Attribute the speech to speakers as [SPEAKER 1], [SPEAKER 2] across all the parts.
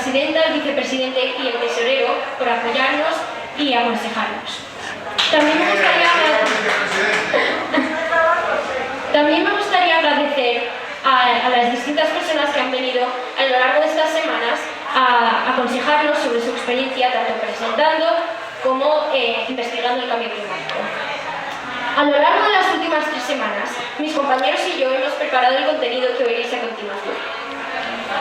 [SPEAKER 1] presidenta, el vicepresidente y el tesorero por apoyarnos y aconsejarnos. También me gustaría agradecer a las distintas personas que han venido a lo largo de estas semanas a aconsejarnos sobre su experiencia, tanto presentando como investigando el cambio climático. A lo largo de las últimas 3 semanas, mis compañeros y yo hemos preparado el contenido que oiréis a continuación.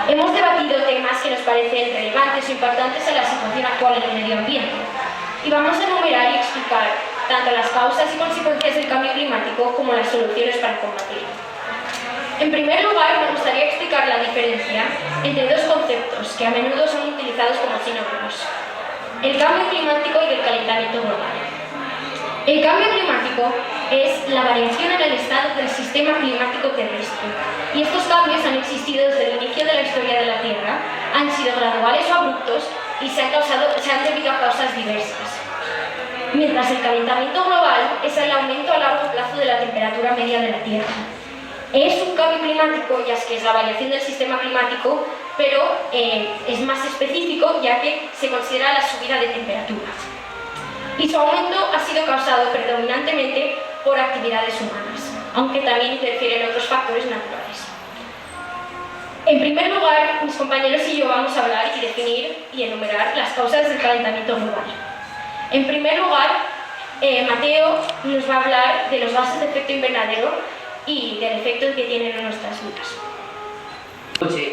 [SPEAKER 1] Hemos debatido temas que nos parecen relevantes o impactantes en la situación actual en el medio ambiente y vamos a enumerar y explicar tanto las causas y consecuencias del cambio climático como las soluciones para combatirlo. En primer lugar, me gustaría explicar la diferencia entre 2 conceptos que a menudo son utilizados como sinónimos: el cambio climático y el calentamiento global. El cambio climático es la variación en el estado del sistema climático terrestre, y estos cambios han existido desde el inicio de la historia de la Tierra, han sido graduales o abruptos y se han debido a causas diversas. Mientras el calentamiento global es el aumento a largo plazo de la temperatura media de la Tierra. Es un cambio climático, ya que es la variación del sistema climático, pero es más específico, ya que se considera la subida de temperatura. Y su aumento ha sido causado predominantemente por actividades humanas, aunque también interfieren otros factores naturales. En primer lugar, mis compañeros y yo vamos a hablar y definir y enumerar las causas del calentamiento global. En primer lugar, Mateo nos va a hablar de los gases de efecto invernadero y del efecto que tienen en nuestras vidas.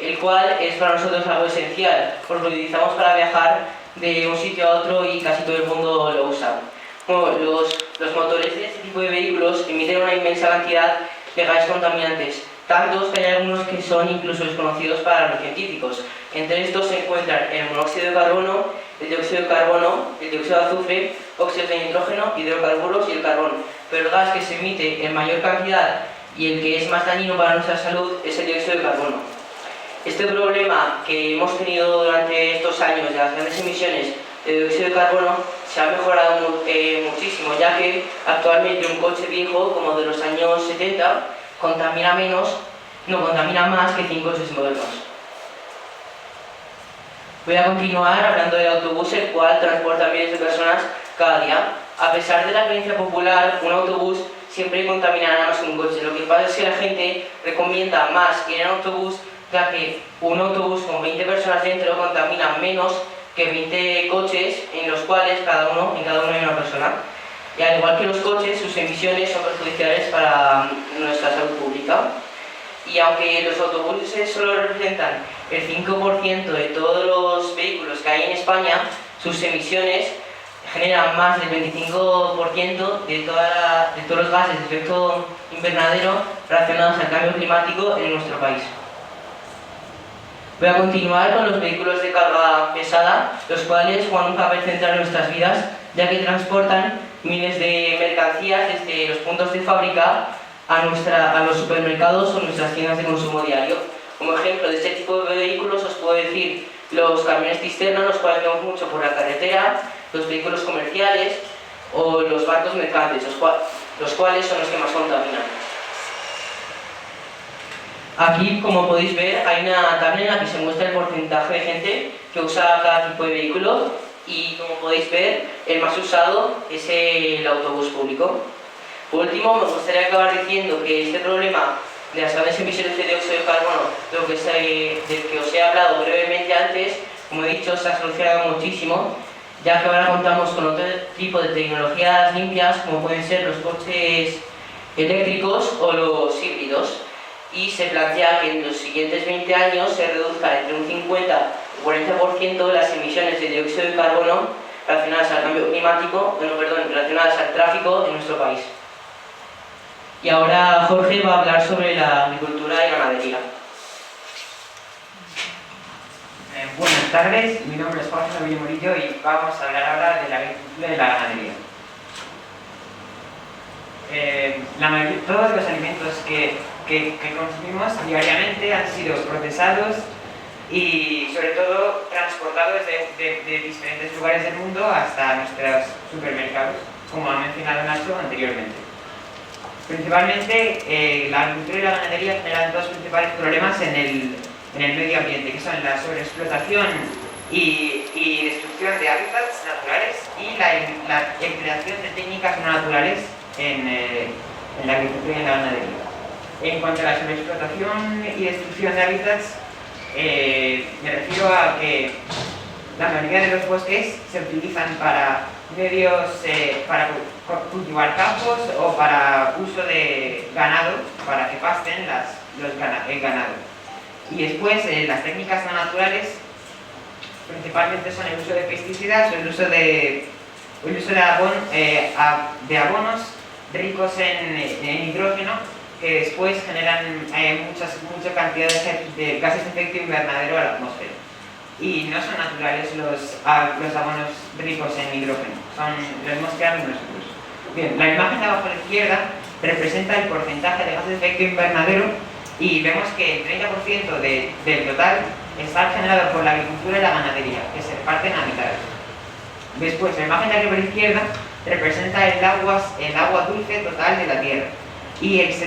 [SPEAKER 2] El cual es para nosotros algo esencial, porque lo utilizamos para viajar de un sitio a otro y casi todo el mundo lo usa. Bueno, los motores de este tipo de vehículos emiten una inmensa cantidad de gases contaminantes, tantos que hay algunos que son incluso desconocidos para los científicos. Entre estos se encuentran el monóxido de carbono, el dióxido de carbono, el dióxido de azufre, óxidos de nitrógeno, hidrocarburos y el carbón. Pero el gas que se emite en mayor cantidad y el que es más dañino para nuestra salud es el dióxido de carbono. Este problema que hemos tenido durante estos años de las grandes emisiones de dióxido de carbono se ha mejorado muchísimo, ya que actualmente un coche viejo, como de los años 70, contamina más que 5 coches modernos. Voy a continuar hablando del autobús, el cual transporta miles de personas cada día. A pesar de la creencia popular, un autobús siempre contaminará más que un coche. Lo que pasa es que la gente recomienda más ir en autobús, ya que un autobús con 20 personas dentro contamina menos que 20 coches en los cuales en cada uno hay una persona. Y al igual que los coches, sus emisiones son perjudiciales para nuestra salud pública. Y aunque los autobuses solo representan el 5% de todos los vehículos que hay en España, sus emisiones generan más del 25% de todos los gases de efecto invernadero relacionados al cambio climático en nuestro país. Voy a continuar con los vehículos de carga pesada, los cuales juegan un papel central en nuestras vidas, ya que transportan miles de mercancías desde los puntos de fábrica a los supermercados o nuestras tiendas de consumo diario. Como ejemplo de este tipo de vehículos os puedo decir los camiones cisterna, los cuales vemos mucho por la carretera, los vehículos comerciales o los barcos mercantes, los cuales son los que más contaminan. Aquí, como podéis ver, hay una tabla en la que se muestra el porcentaje de gente que usa cada tipo de vehículo y, como podéis ver, el más usado es el autobús público. Por último, me gustaría acabar diciendo que este problema de las grandes emisiones de dióxido de carbono, del que os he hablado brevemente antes, como he dicho, se ha solucionado muchísimo, ya que ahora contamos con otro tipo de tecnologías limpias, como pueden ser los coches eléctricos o los híbridos. Y se plantea que en los siguientes 20 años se reduzca entre un 50 y 40% las emisiones de dióxido de carbono relacionadas al cambio climático, relacionadas al tráfico en nuestro país. Y ahora Jorge va a hablar sobre la agricultura y ganadería.
[SPEAKER 3] Buenas tardes, mi nombre es Jorge Novillo Murillo y vamos a hablar ahora de la agricultura y la ganadería. Todos los alimentos que consumimos diariamente han sido procesados y sobre todo transportados de diferentes lugares del mundo hasta nuestros supermercados, como ha mencionado Nacho anteriormente. Principalmente la agricultura y la ganadería generan dos principales problemas en el medio ambiente, que son la sobreexplotación y destrucción de hábitats naturales y la empleación de técnicas no naturales en la agricultura y en la ganadería. En cuanto a la sobreexplotación y destrucción de hábitats, me refiero a que la mayoría de los bosques se utilizan para medios, para cultivar campos o para uso de ganado, para que pasten el ganado. Y después las técnicas no naturales principalmente son el uso de pesticidas o el uso de abonos ricos en hidrógeno, que después generan mucha cantidad de gases de efecto invernadero a la atmósfera. Y no son naturales los abonos ricos en hidrógeno, los hemos creado nosotros. Bien, la imagen de abajo a la izquierda representa el porcentaje de gases de efecto invernadero y vemos que el 30% del total está generado por la agricultura y la ganadería, que se reparten a mitad. Después, la imagen de arriba a la izquierda representa el agua dulce total de la tierra y el 72,3%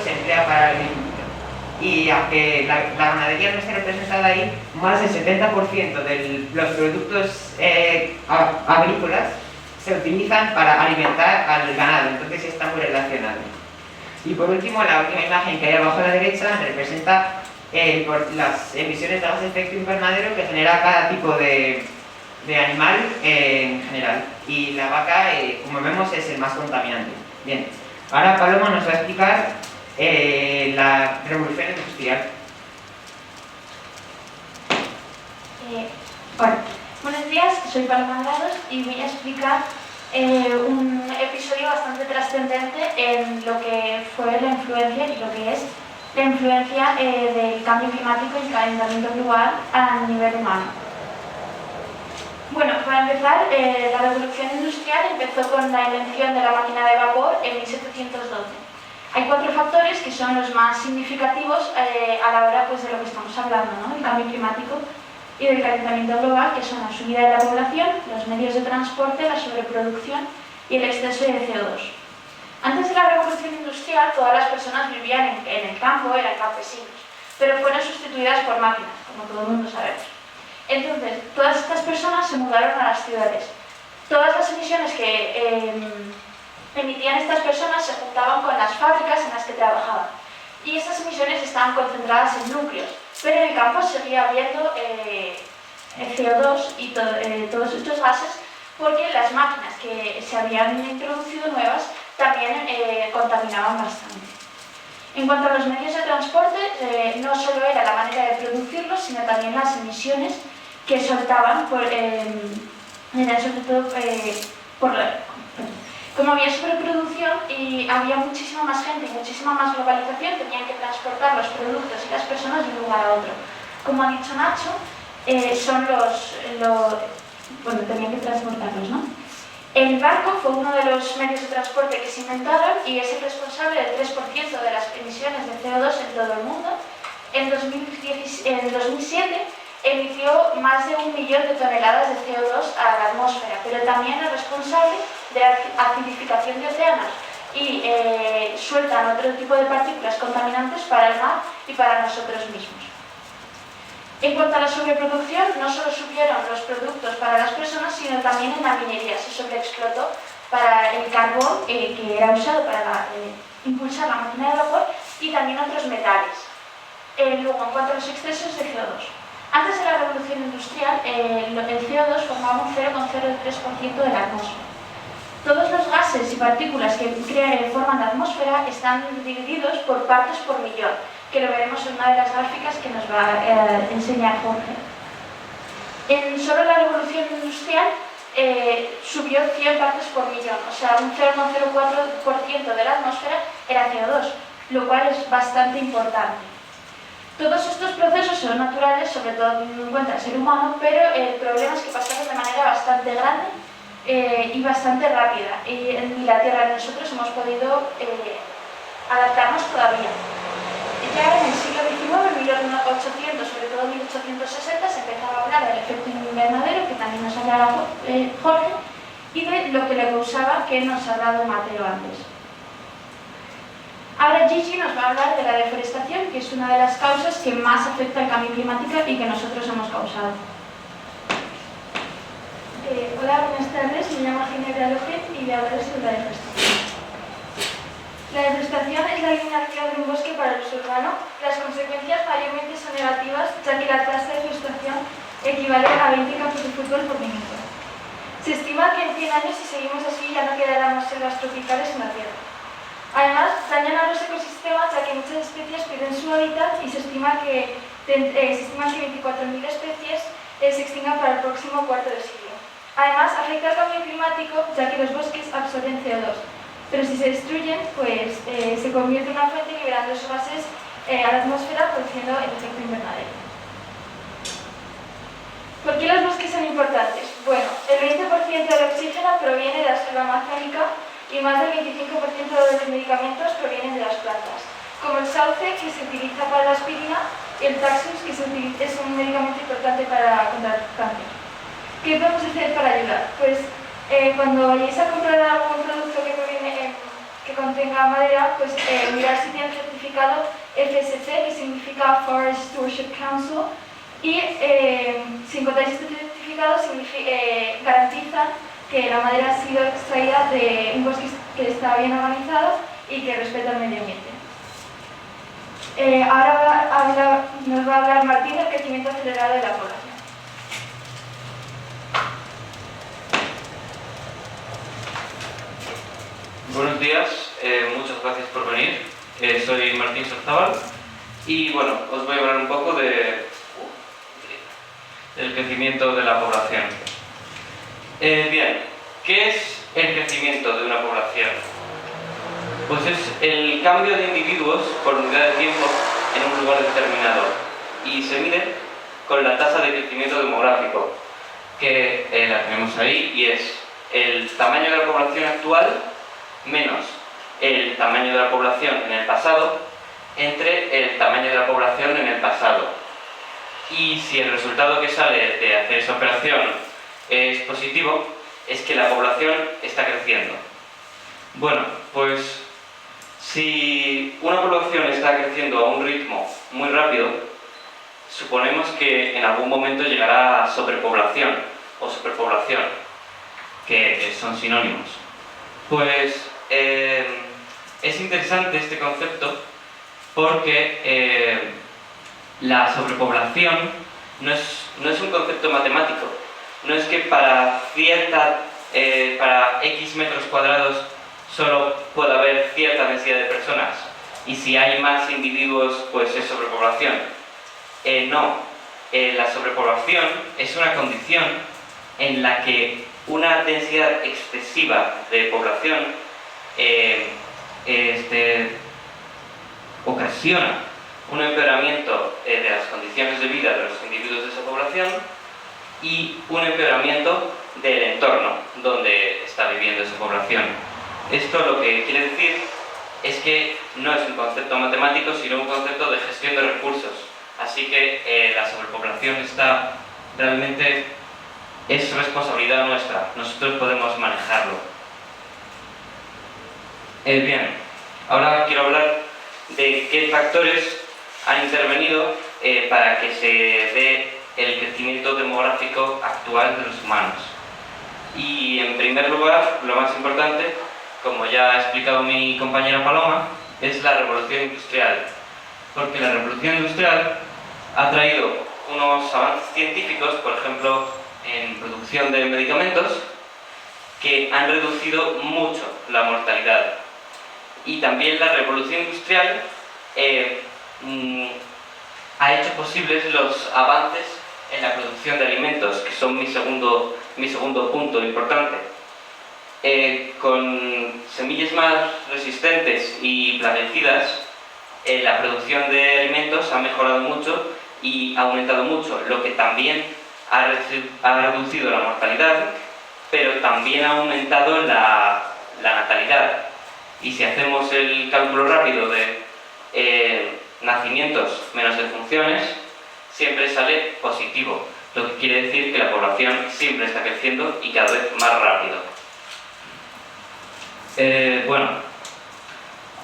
[SPEAKER 3] se emplea para la agricultura. Y aunque la ganadería no esté representada ahí, más del 70% de los productos agrícolas se utilizan para alimentar al ganado, entonces está muy relacionado. Y por último, la última imagen que hay abajo a la derecha representa las emisiones de gases de efecto invernadero que genera cada tipo de animal en general. Y la vaca, como vemos, es el más contaminante. Bien, ahora Paloma nos va a explicar la revolución industrial.
[SPEAKER 4] Hola, buenos días, soy Paloma Andrados y voy a explicar un episodio bastante trascendente en lo que fue la influencia y lo que es la influencia del cambio climático y el calentamiento global a nivel humano. Bueno, para empezar, la revolución industrial empezó con la invención de la máquina de vapor en 1712. Hay 4 factores que son los más significativos a la hora pues, de lo que estamos hablando, ¿no? Del cambio climático y del calentamiento global, que son la subida de la población, los medios de transporte, la sobreproducción y el exceso de CO2. Antes de la revolución industrial, todas las personas vivían en el campo, eran campesinos, pero fueron sustituidas por máquinas, como todo el mundo sabemos. Entonces, todas estas personas se mudaron a las ciudades. Todas las emisiones que emitían estas personas se juntaban con las fábricas en las que trabajaban. Y estas emisiones estaban concentradas en núcleos, pero en el campo seguía habiendo el CO2 y todos estos gases, porque las máquinas que se habían introducido nuevas también contaminaban bastante. En cuanto a los medios de transporte, no solo era la manera de producirlos, sino también las emisiones que soltaban, sobre todo como había sobreproducción y había muchísima más gente y muchísima más globalización, tenían que transportar los productos y las personas de un lugar a otro. Como ha dicho Nacho, tenían que transportarlos, ¿no? El barco fue uno de los medios de transporte que se inventaron y es el responsable del 3% de las emisiones de CO2 en todo el mundo. En 2007 emitió más de 1 millón de toneladas de CO2 a la atmósfera, pero también es responsable de la acidificación de océanos y sueltan otro tipo de partículas contaminantes para el mar y para nosotros mismos. En cuanto a la sobreproducción, no solo subieron los productos para las personas, sino también en la minería. Se sobreexplotó para el carbón, que era usado para impulsar la máquina de vapor, y también otros metales. Luego, en cuanto a los excesos de CO2. Antes de la revolución industrial, el CO2 formaba un 0,03% de la atmósfera. Todos los gases y partículas que forman la atmósfera están divididos por partes por millón, que lo veremos en una de las gráficas que nos va a enseñar Jorge. En solo la revolución industrial subió 100 partes por millón, o sea, un 0,04% de la atmósfera era CO2, lo cual es bastante importante. Todos estos procesos son naturales, sobre todo teniendo en cuenta el ser humano, pero el problema es que pasaron de manera bastante grande y bastante rápida. Y la Tierra y nosotros hemos podido adaptarnos todavía. Ya en el siglo XIX, en 1800, sobre todo en 1860, se empezaba a hablar del efecto invernadero, que también nos hablaba Jorge, y de lo que le causaba, que nos ha hablado Mateo antes. Ahora Gigi nos va a hablar de la deforestación, que es una de las causas que más afecta al cambio climático y que nosotros hemos causado.
[SPEAKER 5] Hola, buenas tardes. Me llamo Ginebra López y voy a hablar sobre la deforestación. La deforestación es la eliminación de un bosque para el uso urbano. Las consecuencias mayormente son negativas, ya que la tasa de deforestación equivale a 20 campos de fútbol por minuto. Se estima que en 100 años, si seguimos así, ya no quedarán más selvas tropicales en la Tierra. Además, dañan a los ecosistemas, ya que muchas especies pierden su hábitat y se estima que 24.000 especies se extingan para el próximo cuarto de siglo. Además, afecta al cambio climático, ya que los bosques absorben CO2, pero si se destruyen, pues se convierte en una fuente liberando esos gases a la atmósfera, produciendo el efecto invernadero. ¿Por qué los bosques son importantes? Bueno, el 20% del oxígeno proviene de la selva amazónica y más del 25% de los medicamentos provienen de las plantas, como el sauce, que se utiliza para la aspirina, y el taxus, que es un medicamento importante contra el cáncer. ¿Qué podemos hacer para ayudar? Pues cuando vayáis a comprar algún producto que contenga madera, pues mirar si tiene el certificado FSC, que significa Forest Stewardship Council, y si encontráis este certificado garantiza que la madera ha sido extraída de un bosque que está bien organizado y que respeta el medio ambiente. Ahora nos va a hablar Martín del crecimiento acelerado de la población.
[SPEAKER 6] Buenos días, muchas gracias por venir. Soy Martín Sorzábal y bueno, os voy a hablar un poco del crecimiento de la población. Bien, ¿qué es el crecimiento de una población? Pues es el cambio de individuos por unidad de tiempo en un lugar determinado y se mide con la tasa de crecimiento demográfico, que la tenemos ahí, y es el tamaño de la población actual menos el tamaño de la población en el pasado entre el tamaño de la población en el pasado. Y si el resultado que sale de hacer esa operación es positivo, es que la población está creciendo. Bueno, pues si una población está creciendo a un ritmo muy rápido, suponemos que en algún momento llegará a sobrepoblación o superpoblación, que son sinónimos. Pues es interesante este concepto porque la sobrepoblación no es un concepto matemático. No es que para X metros cuadrados solo pueda haber cierta densidad de personas y si hay más individuos pues es sobrepoblación. No, la sobrepoblación es una condición en la que una densidad excesiva de población ocasiona un empeoramiento de las condiciones de vida de los individuos de esa población y un empeoramiento del entorno donde está viviendo esa población. Esto lo que quiere decir es que no es un concepto matemático, sino un concepto de gestión de recursos. Así que la sobrepoblación es responsabilidad nuestra, nosotros podemos manejarlo. Bien, ahora quiero hablar de qué factores han intervenido para que se dé el crecimiento demográfico actual de los humanos. Y en primer lugar, lo más importante, como ya ha explicado mi compañera Paloma, es la revolución industrial. Porque la revolución industrial ha traído unos avances científicos, por ejemplo, en producción de medicamentos, que han reducido mucho la mortalidad. Y también la revolución industrial ha hecho posibles los avances en la producción de alimentos, que son mi segundo punto importante. Con semillas más resistentes y plaguicidas, la producción de alimentos ha mejorado mucho y ha aumentado mucho, lo que también ha reducido la mortalidad, pero también ha aumentado la natalidad. Y si hacemos el cálculo rápido de nacimientos menos defunciones, siempre sale positivo, lo que quiere decir que la población siempre está creciendo y cada vez más rápido. Bueno,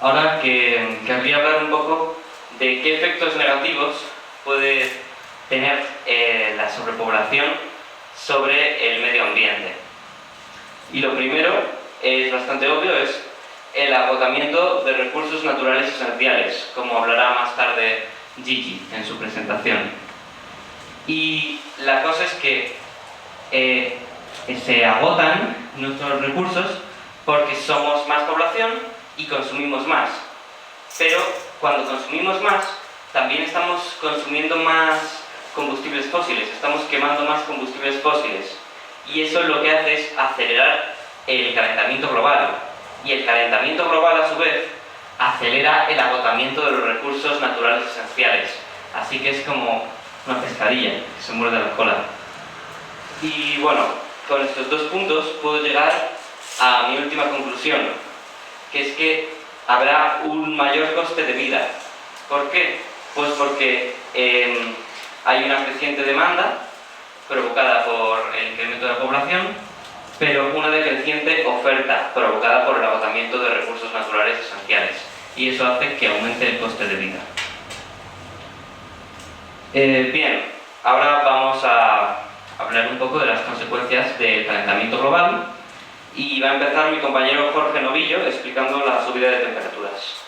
[SPEAKER 6] ahora que querría hablar un poco de qué efectos negativos puede tener la sobrepoblación sobre el medio ambiente. Y lo primero es bastante obvio, es el agotamiento de recursos naturales esenciales, como hablará más tarde Gigi en su presentación. Y la cosa es que se agotan nuestros recursos porque somos más población y consumimos más. Pero cuando consumimos más, también estamos consumiendo más combustibles fósiles, estamos quemando más combustibles fósiles. Y eso lo que hace es acelerar el calentamiento global. Y el calentamiento global, a su vez, acelera el agotamiento de los recursos naturales esenciales. Así que es como una pescadilla que se muerde la cola. Y bueno, con estos dos puntos puedo llegar a mi última conclusión, que es que habrá un mayor coste de vida. ¿Por qué? Pues porque hay una creciente demanda provocada por el incremento de la población, pero una decreciente oferta provocada por el agotamiento de recursos naturales esenciales. Y eso hace que aumente el coste de vida. Bien, ahora vamos a hablar un poco de las consecuencias del calentamiento global y va a empezar mi compañero Jorge Novillo explicando la subida de temperaturas.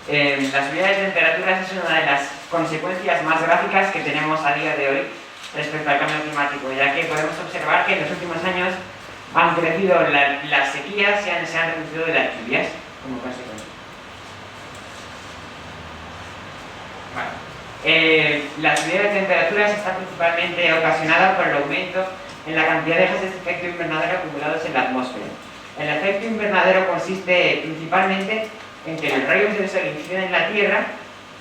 [SPEAKER 3] La subida de temperaturas es una de las consecuencias más gráficas que tenemos a día de hoy respecto al cambio climático, ya que podemos observar que en los últimos años han crecido las sequías y se han reducido las lluvias como consecuencia. La subida de temperaturas está principalmente ocasionada por el aumento en la cantidad de gases de efecto invernadero acumulados en la atmósfera. El efecto invernadero consiste principalmente en que los rayos del sol inciden en la Tierra,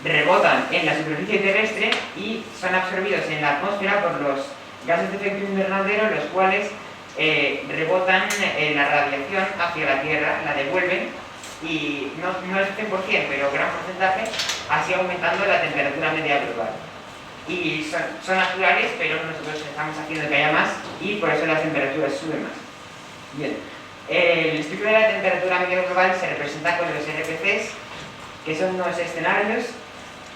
[SPEAKER 3] rebotan en la superficie terrestre y son absorbidos en la atmósfera por los gases de efecto invernadero, los cuales rebotan la radiación hacia la Tierra, la devuelven, y no es 100%, pero gran porcentaje, así aumentando la temperatura media global. Y son naturales, pero nosotros estamos haciendo que haya más y por eso las temperaturas suben más. Bien. El estudio de la temperatura media global se representa con los RPCs, que son unos escenarios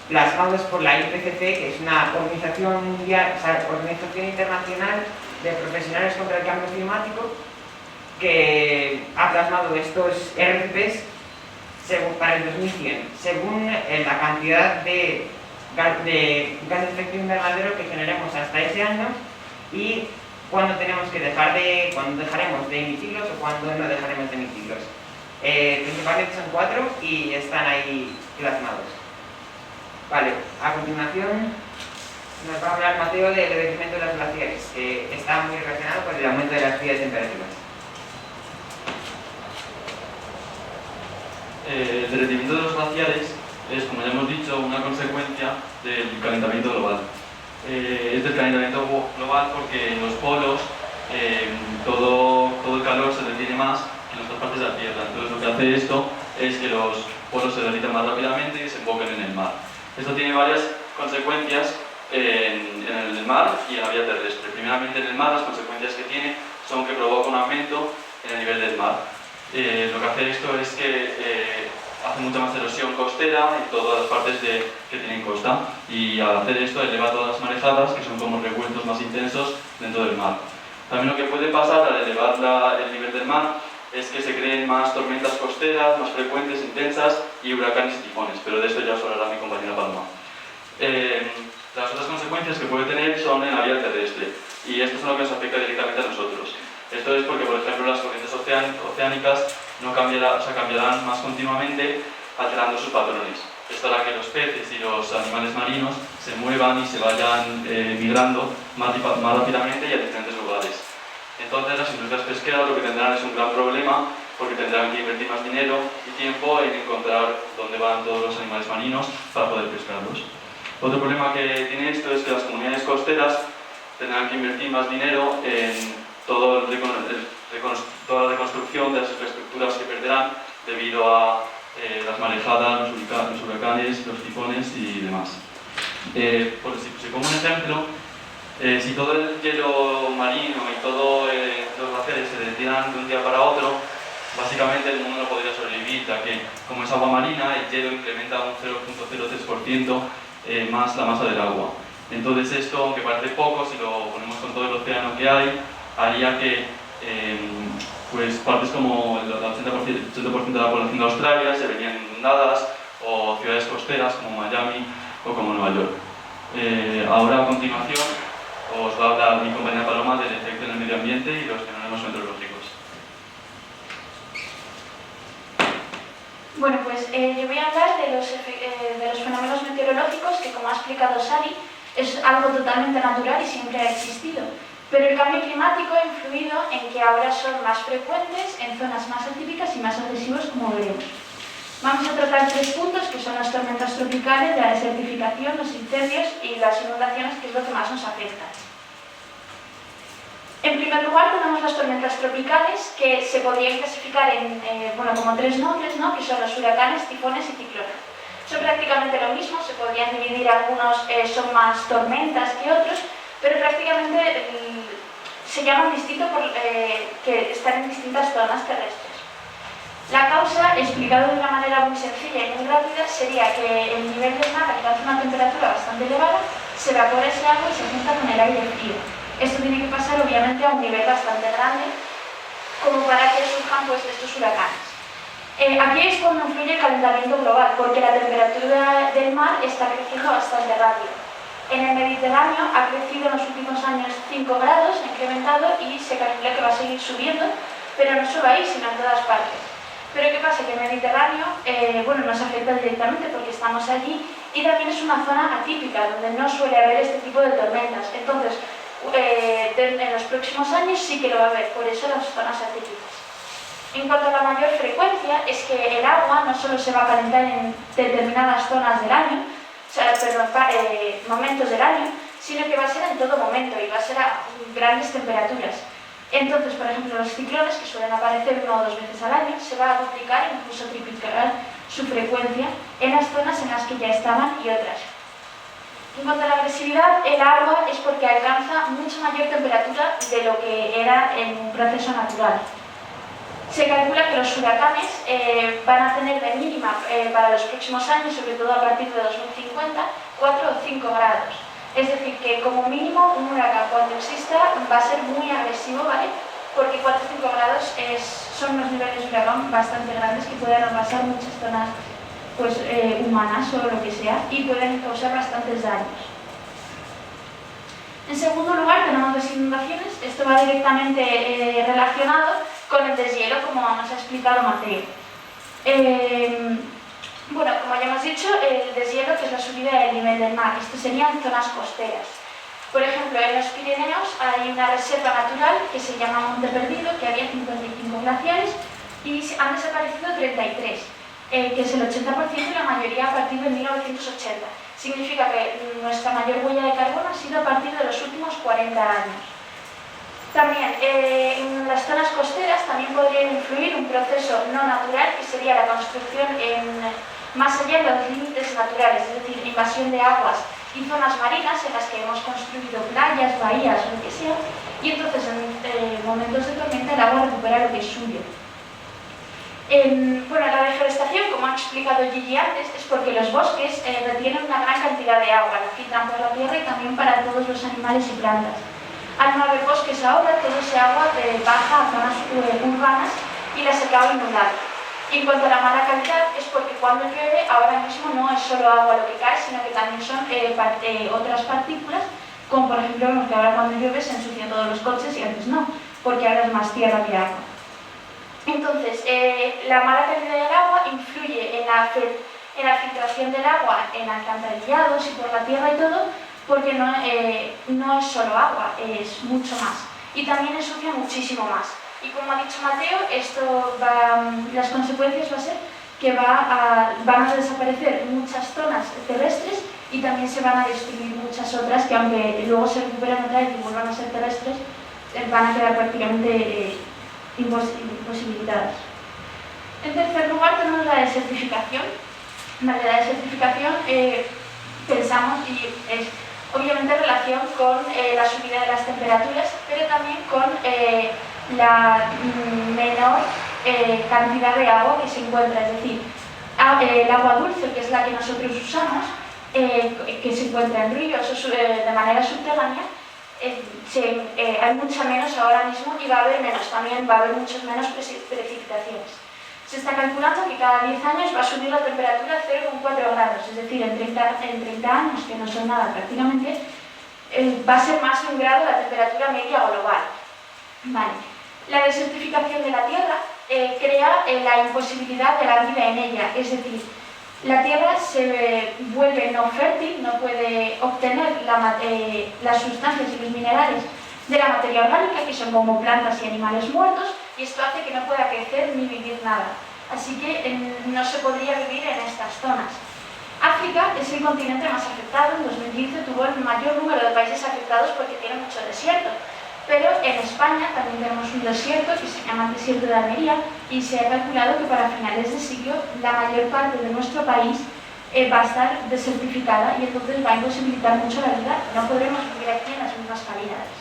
[SPEAKER 3] plasmados por la IPCC, que es una organización mundial, o sea, organización internacional de profesionales contra el cambio climático, que ha plasmado estos RPCs para el 2100, según la cantidad de gases de efecto invernadero que generemos hasta ese año y cuándo dejaremos de emitirlos o cuándo no dejaremos de emitirlos. Principalmente son 4 y están ahí plasmados. Vale, a continuación nos va a hablar Mateo del derretimiento de las glaciares, que está muy relacionado con el aumento de las subidas de temperaturas.
[SPEAKER 7] El derretimiento de los glaciares es, como ya hemos dicho, una consecuencia del calentamiento global. Es del calentamiento global porque en los polos todo el calor se detiene más que en otras partes de la Tierra. Entonces lo que hace esto es que los polos se derritan más rápidamente y se enfoquen en el mar. Esto tiene varias consecuencias en el mar y en la vía terrestre. Primeramente en el mar las consecuencias que tiene son que provoca un aumento en el nivel del mar. Lo que hace esto es que hace mucha más erosión costera en todas las partes que tienen costa, y al hacer esto eleva todas las marejadas, que son como revueltos más intensos dentro del mar. También lo que puede pasar al elevar el nivel del mar es que se creen más tormentas costeras, más frecuentes, intensas, y huracanes y tifones, pero de esto ya os hablará mi compañera Palma. Las otras consecuencias que puede tener son en la vía terrestre, y esto es lo que nos afecta directamente a nosotros. Esto es porque, por ejemplo, las corrientes oceánicas cambiarán más continuamente, alterando sus patrones. Esto hará que los peces y los animales marinos se muevan y se vayan migrando más rápidamente y a diferentes lugares. Entonces las industrias pesqueras lo que tendrán es un gran problema, porque tendrán que invertir más dinero y tiempo en encontrar dónde van todos los animales marinos para poder pescarlos. Otro problema que tiene esto es que las comunidades costeras tendrán que invertir más dinero en toda la reconstrucción de las infraestructuras que perderán debido a las marejadas, los huracanes, los tifones y demás. Si pongo un ejemplo, si todo el hielo marino y todos los glaciares se derritieran de un día para otro, básicamente el mundo no podría sobrevivir, ya que como es agua marina, el hielo incrementa un 0,03% más la masa del agua. Entonces esto, aunque parece poco, si lo ponemos con todo el océano que hay, haría que pues partes como el 80% de la población de Australia se verían inundadas, o ciudades costeras como Miami o como Nueva York. Ahora a continuación os va a hablar mi compañera Paloma del efecto en el medio ambiente y los fenómenos meteorológicos.
[SPEAKER 4] Bueno, pues yo voy a hablar de los fenómenos meteorológicos que, como ha explicado Sari, es algo totalmente natural y siempre ha existido. Pero el cambio climático ha influido en que ahora son más frecuentes en zonas más atípicas y más agresivos, como veremos. Vamos a tratar 3 puntos, que son las tormentas tropicales, la desertificación, los incendios y las inundaciones, que es lo que más nos afecta. En primer lugar tenemos las tormentas tropicales, que se podrían clasificar en, como 3 nombres, ¿no? Que son los huracanes, tifones y ciclones. Son prácticamente lo mismo, se podrían dividir, algunos son más tormentas que otros, pero prácticamente se llaman distinto porque están en distintas zonas terrestres. La causa, explicado de una manera muy sencilla y muy rápida, sería que el nivel del mar alcanza una temperatura bastante elevada, se evapora ese agua y se junta con el aire frío. Esto tiene que pasar obviamente a un nivel bastante grande, como para que surjan estos huracanes. Aquí es cuando influye el calentamiento global, porque la temperatura del mar está creciendo bastante rápido. En el Mediterráneo ha crecido en los últimos años 5 grados, ha incrementado, y se calcula que va a seguir subiendo, pero no solo ahí, sino en todas partes. Pero ¿qué pasa? Que el Mediterráneo nos afecta directamente porque estamos allí, y también es una zona atípica, donde no suele haber este tipo de tormentas. Entonces, en los próximos años sí que lo va a haber, por eso las zonas atípicas. En cuanto a la mayor frecuencia, es que el agua no solo se va a calentar en determinadas zonas del año, momentos del año, sino que va a ser en todo momento y va a ser a grandes temperaturas. Entonces, por ejemplo, los ciclones, que suelen aparecer 1 o 2 veces al año, se va a duplicar, incluso triplicar su frecuencia en las zonas en las que ya estaban y otras. En cuanto a la agresividad, el agua es porque alcanza mucha mayor temperatura de lo que era en un proceso natural. Se calcula que los huracanes van a tener de mínima para los próximos años, sobre todo a partir de 2050, 4 o 5 grados. Es decir, que como mínimo un huracán, cuando exista, va a ser muy agresivo, ¿vale? Porque 4 o 5 grados son unos niveles de huracán bastante grandes que pueden arrasar muchas zonas humanas o lo que sea, y pueden causar bastantes daños. En segundo lugar tenemos las inundaciones. Esto va directamente relacionado con el deshielo, como nos ha explicado Mateo. Como ya hemos dicho, el deshielo, que es la subida del nivel del mar. Esto serían zonas costeras. Por ejemplo, en los Pirineos hay una reserva natural que se llama Monte Perdido, que había 55 glaciares y han desaparecido 33, que es el 80% y la mayoría a partir de 1980. Significa que nuestra mayor huella de carbono ha sido a partir de los últimos 40 años. También en las zonas costeras también podría influir un proceso no natural, que sería la construcción más allá de los límites naturales, es decir, invasión de aguas y zonas marinas en las que hemos construido playas, bahías o lo que sea, y entonces en momentos de tormenta el agua recupera lo que es suyo. La deforestación, como ha explicado Gigi antes, es porque los bosques retienen una gran cantidad de agua, la filtran por la tierra y también para todos los animales y plantas. Al no haber bosques ahora, todo ese agua baja a zonas urbanas y las acaba inundando. Y en cuanto a la mala calidad, es porque cuando llueve, ahora mismo no es solo agua lo que cae, sino que también son otras partículas, como por ejemplo vemos que ahora cuando llueve se ensucian todos los coches y antes no, porque ahora es más tierra que agua. Entonces, la mala calidad del agua influye en la filtración del agua en alcantarillados y por la tierra y todo, porque no es solo agua, es mucho más. Y también ensucia muchísimo más. Y como ha dicho Mateo, las consecuencias va a ser que van a desaparecer muchas zonas terrestres y también se van a destruir muchas otras que, aunque luego se recuperen otra vez y vuelvan a ser terrestres, van a quedar prácticamente imposibilitadas. En tercer lugar tenemos la desertificación. La desertificación pensamos y es obviamente en relación con la subida de las temperaturas, pero también con la menor cantidad de agua que se encuentra, es decir, el agua dulce, que es la que nosotros usamos, que se encuentra en ríos o de manera subterránea, hay mucha menos ahora mismo y va a haber menos, también va a haber muchas menos precipitaciones. Se está calculando que cada 10 años va a subir la temperatura a 0,4 grados, es decir, en 30 años, que no son nada prácticamente, va a ser más de 1 grado la temperatura media global. Vale. La desertificación de la Tierra crea la imposibilidad de la vida en ella, es decir, la Tierra se vuelve no fértil, no puede obtener las sustancias y los minerales de la materia orgánica, que son como plantas y animales muertos, y esto hace que no pueda crecer ni vivir nada. Así que no se podría vivir en estas zonas. África es el continente más afectado. En 2015 tuvo el mayor número de países afectados porque tiene mucho desierto. Pero en España también tenemos un desierto que se llama el desierto de Almería y se ha calculado que para finales de siglo la mayor parte de nuestro país va a estar desertificada y entonces va a imposibilitar mucho la vida. No podremos vivir aquí en las mismas calidades.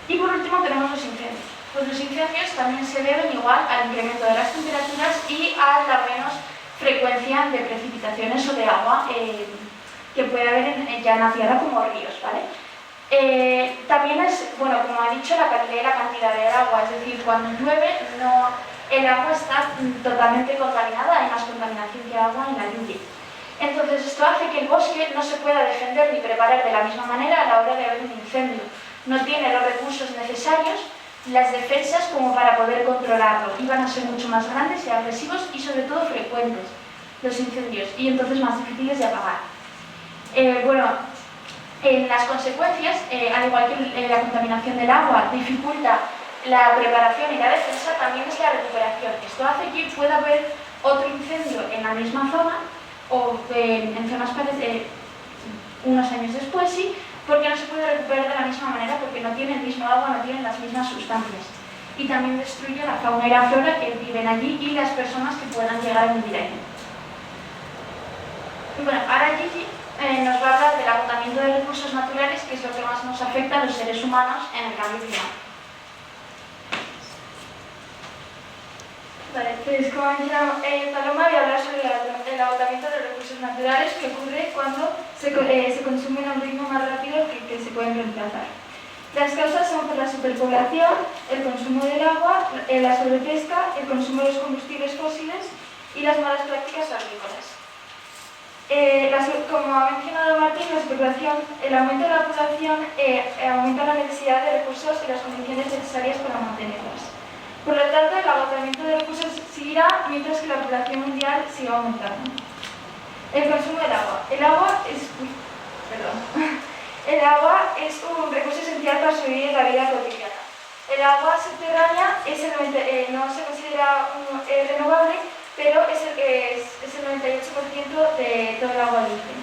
[SPEAKER 4] Y por último tenemos los incendios. Pues los incendios también se deben igual al incremento de las temperaturas y a la menos frecuencia de precipitaciones o de agua que puede haber ya en la tierra como ríos, ¿vale? También es, bueno, como he dicho, la calidad y la cantidad de agua, es decir, cuando llueve el agua está totalmente contaminada, hay más contaminación que agua en la lluvia. Entonces esto hace que el bosque no se pueda defender ni preparar de la misma manera a la hora de haber un incendio. No tiene los recursos necesarios, las defensas como para poder controlarlo, y van a ser mucho más grandes y agresivos y sobre todo frecuentes los incendios y entonces más difíciles de apagar. En las consecuencias, al igual que la contaminación del agua dificulta la preparación y la defensa, también es la recuperación. Esto hace que pueda haber otro incendio en la misma zona o en zonas unos años después, sí, porque no se puede recuperar de la misma manera porque no tiene el mismo agua, no tienen las mismas sustancias. Y también destruye la fauna y la flora que viven allí y las personas que puedan llegar a vivir allí. Bueno, ahora Gigi nos va a hablar del agotamiento de recursos naturales, que es lo que más nos afecta a los seres humanos en el cambio climático.
[SPEAKER 5] Vale, pues como ha mencionado Paloma, voy a hablar sobre el agotamiento de recursos naturales que ocurre cuando se consumen a un ritmo más rápido que se pueden reemplazar. Las causas son por la superpoblación, el consumo del agua, la sobrepesca, el consumo de los combustibles fósiles y las malas prácticas agrícolas. Como ha mencionado Martín, la superpoblación, el aumento de la población aumenta la necesidad de recursos y las condiciones necesarias para mantenerlas. Por lo tanto, el agotamiento de recursos seguirá mientras que la población mundial siga aumentando. El consumo del agua. El agua es un recurso esencial para sobrevivir en la vida cotidiana. El agua subterránea no se considera renovable, pero es el 98% de todo el agua dulce.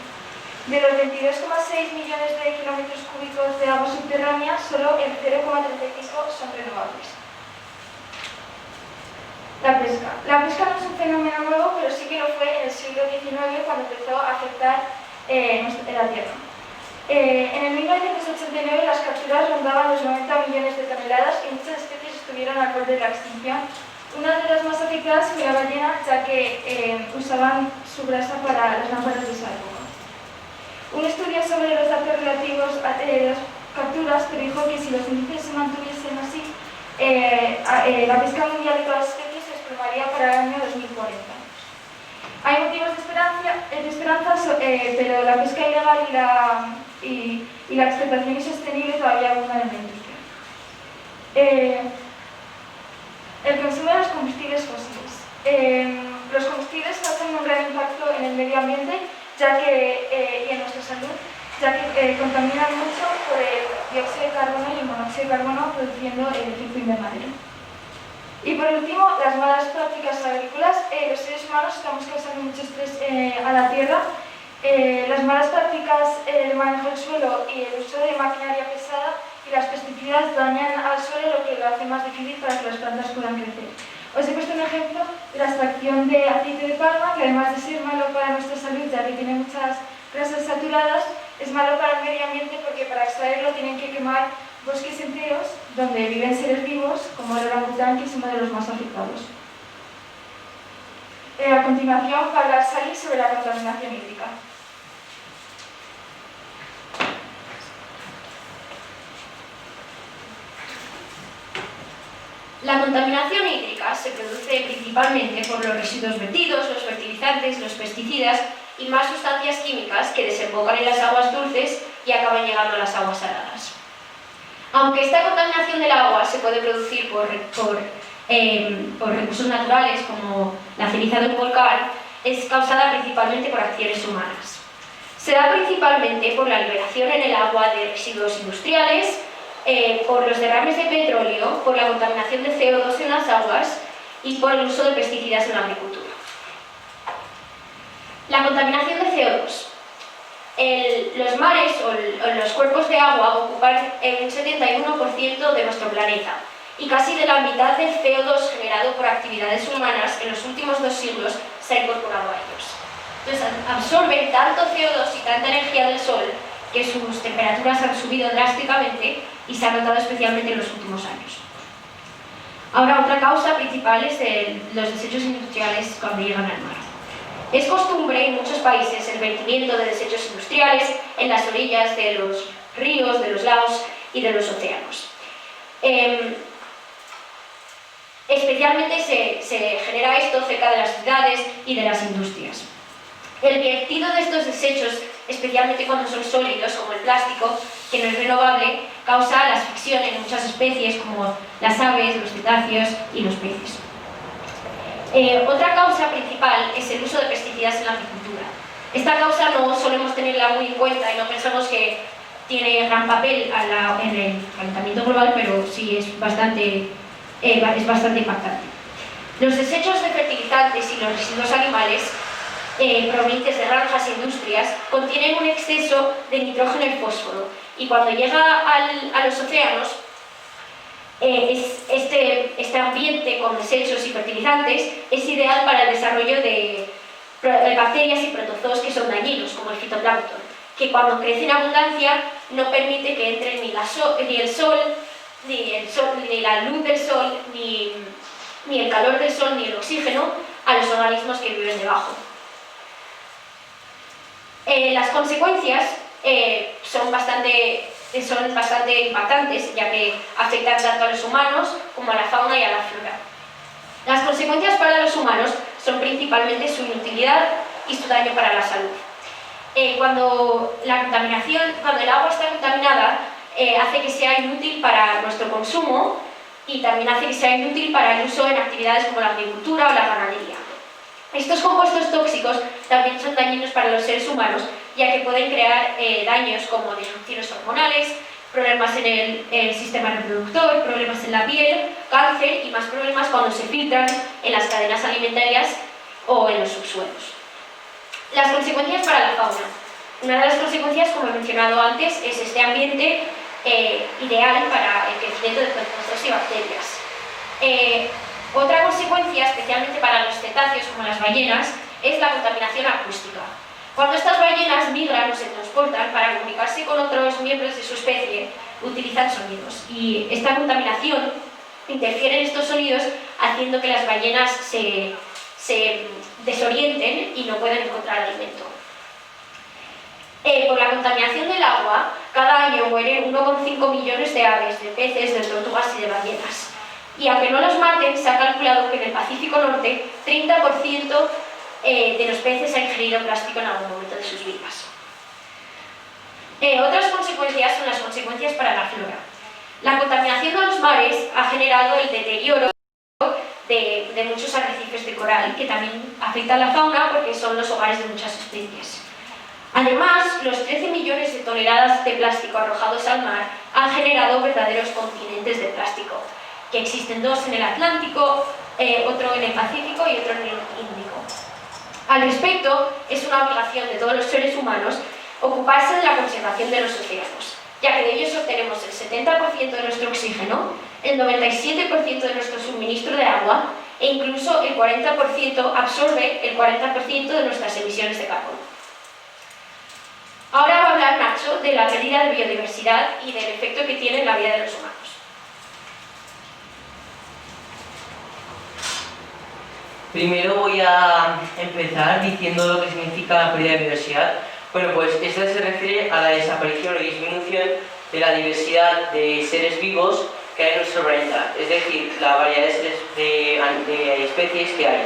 [SPEAKER 5] De los 22,6 millones de kilómetros cúbicos de agua subterránea, solo el 0,35 son renovables. La pesca. La pesca no es un fenómeno nuevo, pero sí que lo fue en el siglo XIX cuando empezó a afectar la Tierra. En el 1989 las capturas rondaban los 90 millones de toneladas y muchas especies estuvieron al borde de la extinción. Una de las más afectadas fue la ballena, ya que usaban su grasa para las lámparas de esa época. Un estudio sobre los datos relativos a las capturas predijo que si los índices se mantuviesen así, la pesca mundial de todas las especies se desplomaría para el año 2040. Hay motivos de esperanza, pero la pesca ilegal y la explotación insostenible todavía abundan en la industria. El consumo de los combustibles fósiles. Los combustibles hacen un gran impacto en el medio ambiente y en nuestra salud, ya que contaminan mucho por el dióxido de carbono y el monóxido de carbono, produciendo el efecto invernadero. Y por último, las malas prácticas agrícolas. Los seres humanos estamos causando mucho estrés a la tierra. Las malas prácticas de manejo del suelo y el uso de maquinaria pesada y las pesticidas dañan al suelo, lo que lo hace más difícil para que las plantas puedan crecer. Os he puesto un ejemplo de la extracción de aceite de palma, que además de ser malo para nuestra salud, ya que tiene muchas grasas saturadas, es malo para el medio ambiente porque para extraerlo tienen que quemar bosques enteros donde viven seres vivos, como el orangután, que es uno de los más afectados. A continuación va a hablar Sally sobre la contaminación hídrica.
[SPEAKER 1] La contaminación hídrica se produce principalmente por los residuos vertidos, los fertilizantes, los pesticidas y más sustancias químicas que desembocan en las aguas dulces y acaban llegando a las aguas saladas. Aunque esta contaminación del agua se puede producir por recursos naturales como la ceniza de un volcán, es causada principalmente por acciones humanas. Se da principalmente por la liberación en el agua de residuos industriales, por los derrames de petróleo, por la contaminación de CO2 en las aguas y por el uso de pesticidas en la agricultura. La contaminación de CO2. Los mares o los cuerpos de agua ocupan un 71% de nuestro planeta y casi de la mitad del CO2 generado por actividades humanas en los últimos 2 siglos se ha incorporado a ellos. Entonces absorben tanto CO2 y tanta energía del sol que sus temperaturas han subido drásticamente y se ha notado especialmente en los últimos años. Ahora, otra causa principal es los desechos industriales cuando llegan al mar. Es costumbre en muchos países el vertimiento de desechos industriales en las orillas de los ríos, de los lagos y de los océanos. Especialmente se genera esto cerca de las ciudades y de las industrias. El vertido de estos desechos, especialmente cuando son sólidos, como el plástico, que no es renovable, causa la asfixia en muchas especies como las aves, los cetáceos y los peces. Otra causa principal es el uso de pesticidas en la agricultura. Esta causa no solemos tenerla muy en cuenta y no pensamos que tiene gran papel en el calentamiento global, pero sí es bastante impactante. Los desechos de fertilizantes y los residuos animales provenientes de granjas e industrias contienen un exceso de nitrógeno y fósforo, y cuando llega a los océanos, este ambiente con desechos y fertilizantes es ideal para el desarrollo de bacterias y protozoos que son dañinos, como el fitoplancton, que cuando crece en abundancia no permite que entre ni la luz del sol, ni el calor del sol, ni el oxígeno a los organismos que viven debajo. Las consecuencias son bastante impactantes, ya que afectan tanto a los humanos como a la fauna y a la flora. Las consecuencias para los humanos son principalmente su inutilidad y su daño para la salud. Cuando el agua está contaminada, hace que sea inútil para nuestro consumo y también hace que sea inútil para el uso en actividades como la agricultura o la ganadería. Estos compuestos tóxicos también son dañinos para los seres humanos, ya que pueden crear daños como disfunciones hormonales, problemas en el sistema reproductor, problemas en la piel, cáncer y más problemas cuando se filtran en las cadenas alimentarias o en los subsuelos. Las consecuencias para la fauna. Una de las consecuencias, como he mencionado antes, es este ambiente ideal para el crecimiento de protozoos y bacterias. Otra consecuencia, especialmente para los cetáceos como las ballenas, es la contaminación acústica. Cuando estas ballenas migran o se transportan para comunicarse con otros miembros de su especie, utilizan sonidos, y esta contaminación interfiere en estos sonidos, haciendo que las ballenas se desorienten y no puedan encontrar alimento. Por la contaminación del agua, cada año mueren 1,5 millones de aves, de peces, de tortugas y de ballenas. Y aunque no los maten, se ha calculado que en el Pacífico Norte 30% de los peces ha ingerido plástico en algún momento de sus vidas. Otras consecuencias son las consecuencias para la flora. La contaminación de los mares ha generado el deterioro de muchos arrecifes de coral, que también afecta a la fauna porque son los hogares de muchas especies. Además, los 13 millones de toneladas de plástico arrojados al mar han generado verdaderos continentes de plástico, que existen 2 en el Atlántico, otro en el Pacífico y otro en el Índico. Al respecto, es una obligación de todos los seres humanos ocuparse de la conservación de los océanos, ya que de ellos obtenemos el 70% de nuestro oxígeno, el 97% de nuestro suministro de agua e incluso el 40% absorbe el 40% de nuestras emisiones de carbono. Ahora va a hablar Nacho Nacho de la pérdida de biodiversidad y del efecto que tiene en la vida de los humanos.
[SPEAKER 2] Primero voy a empezar diciendo lo que significa la pérdida de biodiversidad. Bueno, pues esta se refiere a la desaparición o disminución de la diversidad de seres vivos que hay en nuestro planeta, es decir, la variedad de especies que hay.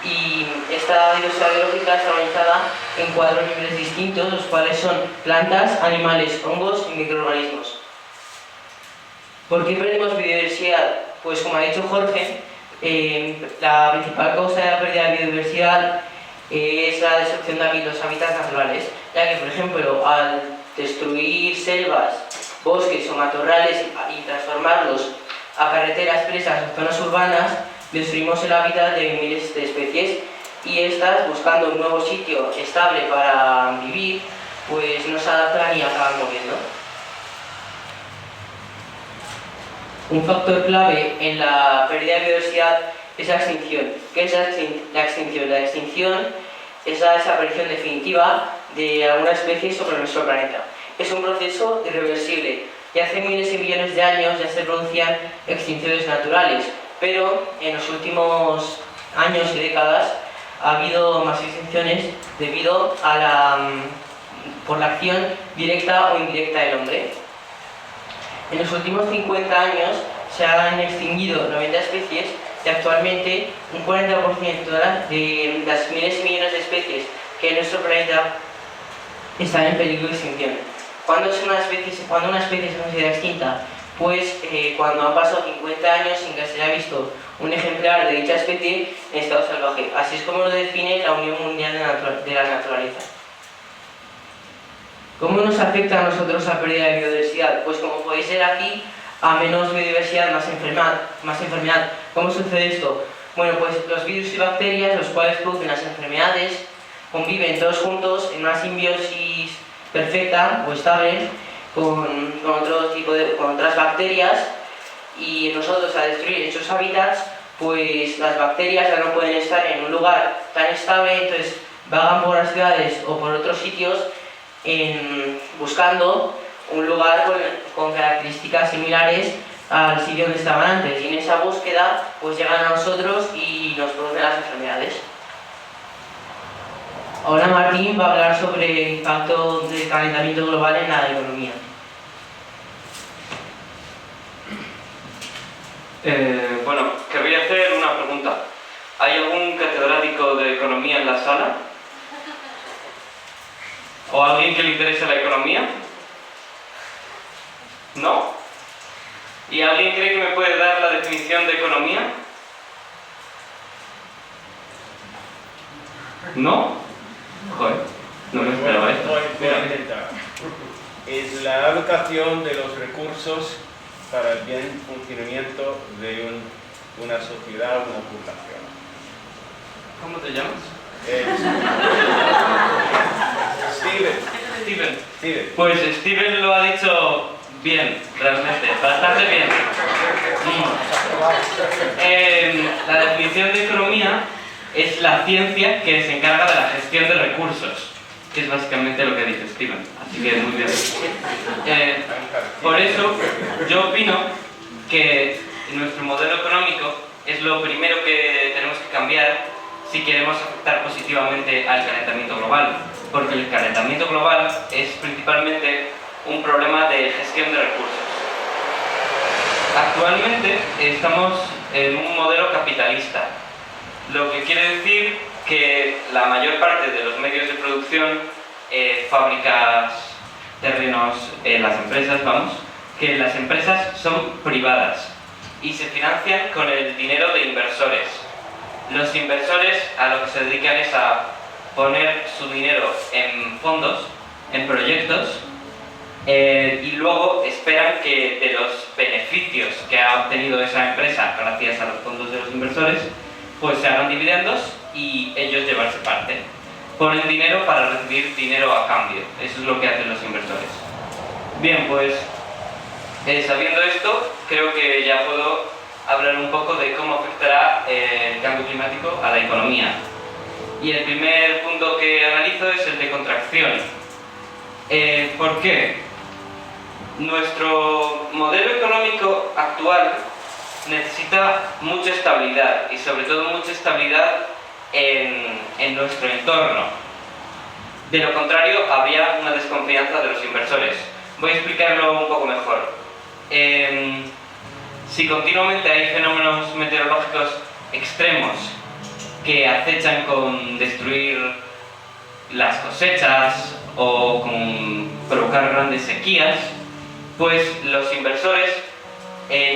[SPEAKER 2] Y esta diversidad biológica está organizada en 4 niveles distintos, los cuales son plantas, animales, hongos y microorganismos. ¿Por qué perdemos biodiversidad? Pues como ha dicho Jorge, la principal causa de la pérdida de biodiversidad es la destrucción de los hábitats naturales, ya que, por ejemplo, al destruir selvas, bosques o matorrales y transformarlos a carreteras, presas o zonas urbanas, destruimos el hábitat de miles de especies y estas, buscando un nuevo sitio estable para vivir, pues no se adaptan y acaban muriendo. Un factor clave en la pérdida de biodiversidad es la extinción. ¿Qué es la extinción? La extinción es la desaparición definitiva de alguna especie sobre nuestro planeta. Es un proceso irreversible y hace miles y millones de años ya se producían extinciones naturales, pero en los últimos años y décadas ha habido más extinciones debido a por la acción directa o indirecta del hombre. En los últimos 50 años se han extinguido 90 especies y actualmente un 40% de las miles y millones de especies que en nuestro planeta están en peligro de extinción. ¿Cuándo una especie se considera extinta? Pues cuando han pasado 50 años sin que se haya visto un ejemplar de dicha especie en estado salvaje. Así es como lo define la Unión Mundial de la Naturaleza. ¿Cómo nos afecta a nosotros la pérdida de biodiversidad? Pues como podéis ver aquí, a menos biodiversidad, más enfermedad. ¿Cómo sucede esto? Bueno, pues los virus y bacterias, los cuales producen las enfermedades, conviven todos juntos en una simbiosis perfecta o estable con otras bacterias, y nosotros, al destruir esos hábitats, pues las bacterias ya no pueden estar en un lugar tan estable, entonces vagan por las ciudades o por otros sitios buscando un lugar con características similares al sitio donde estaban antes, y en esa búsqueda pues llegan a nosotros y nos producen las enfermedades. Ahora Martín va a hablar sobre el impacto del calentamiento global en la economía.
[SPEAKER 6] Bueno, querría hacer una pregunta. ¿Hay algún catedrático de economía en la sala? ¿O alguien que le interese la economía? ¿No? ¿Y alguien cree que me puede dar la definición de economía? ¿No? Joder, no me esperaba esto.
[SPEAKER 8] Voy a intentar. Es la alocación de los recursos para el bien funcionamiento de una sociedad o una población.
[SPEAKER 6] ¿Cómo te llamas? Steven. Pues Steven lo ha dicho bien, realmente, bastante bien. La definición de economía es la ciencia que se encarga de la gestión de recursos, que es básicamente lo que dice Steven, así que muy bien. Por eso yo opino que nuestro modelo económico es lo primero que tenemos que cambiar si queremos afectar positivamente al calentamiento global, porque el calentamiento global es principalmente un problema de gestión de recursos. Actualmente estamos en un modelo capitalista, lo que quiere decir que la mayor parte de los medios de producción, fábricas, terrenos, las empresas, que las empresas son privadas y se financian con el dinero de inversores. Los inversores a lo que se dedican es a poner su dinero en fondos, en proyectos, y luego esperan que de los beneficios que ha obtenido esa empresa gracias a los fondos de los inversores, pues se hagan dividendos y ellos llevarse parte. Ponen dinero para recibir dinero a cambio. Eso es lo que hacen los inversores. Bien, pues sabiendo esto, creo que ya puedo hablar un poco de cómo afectará el cambio climático a la economía. Y el primer punto que analizo es el de contracción. ¿Por qué? Nuestro modelo económico actual necesita mucha estabilidad y sobre todo mucha estabilidad en nuestro entorno. De lo contrario, habría una desconfianza de los inversores. Voy a explicarlo un poco mejor. Si continuamente hay fenómenos meteorológicos extremos que acechan con destruir las cosechas o con provocar grandes sequías, pues los inversores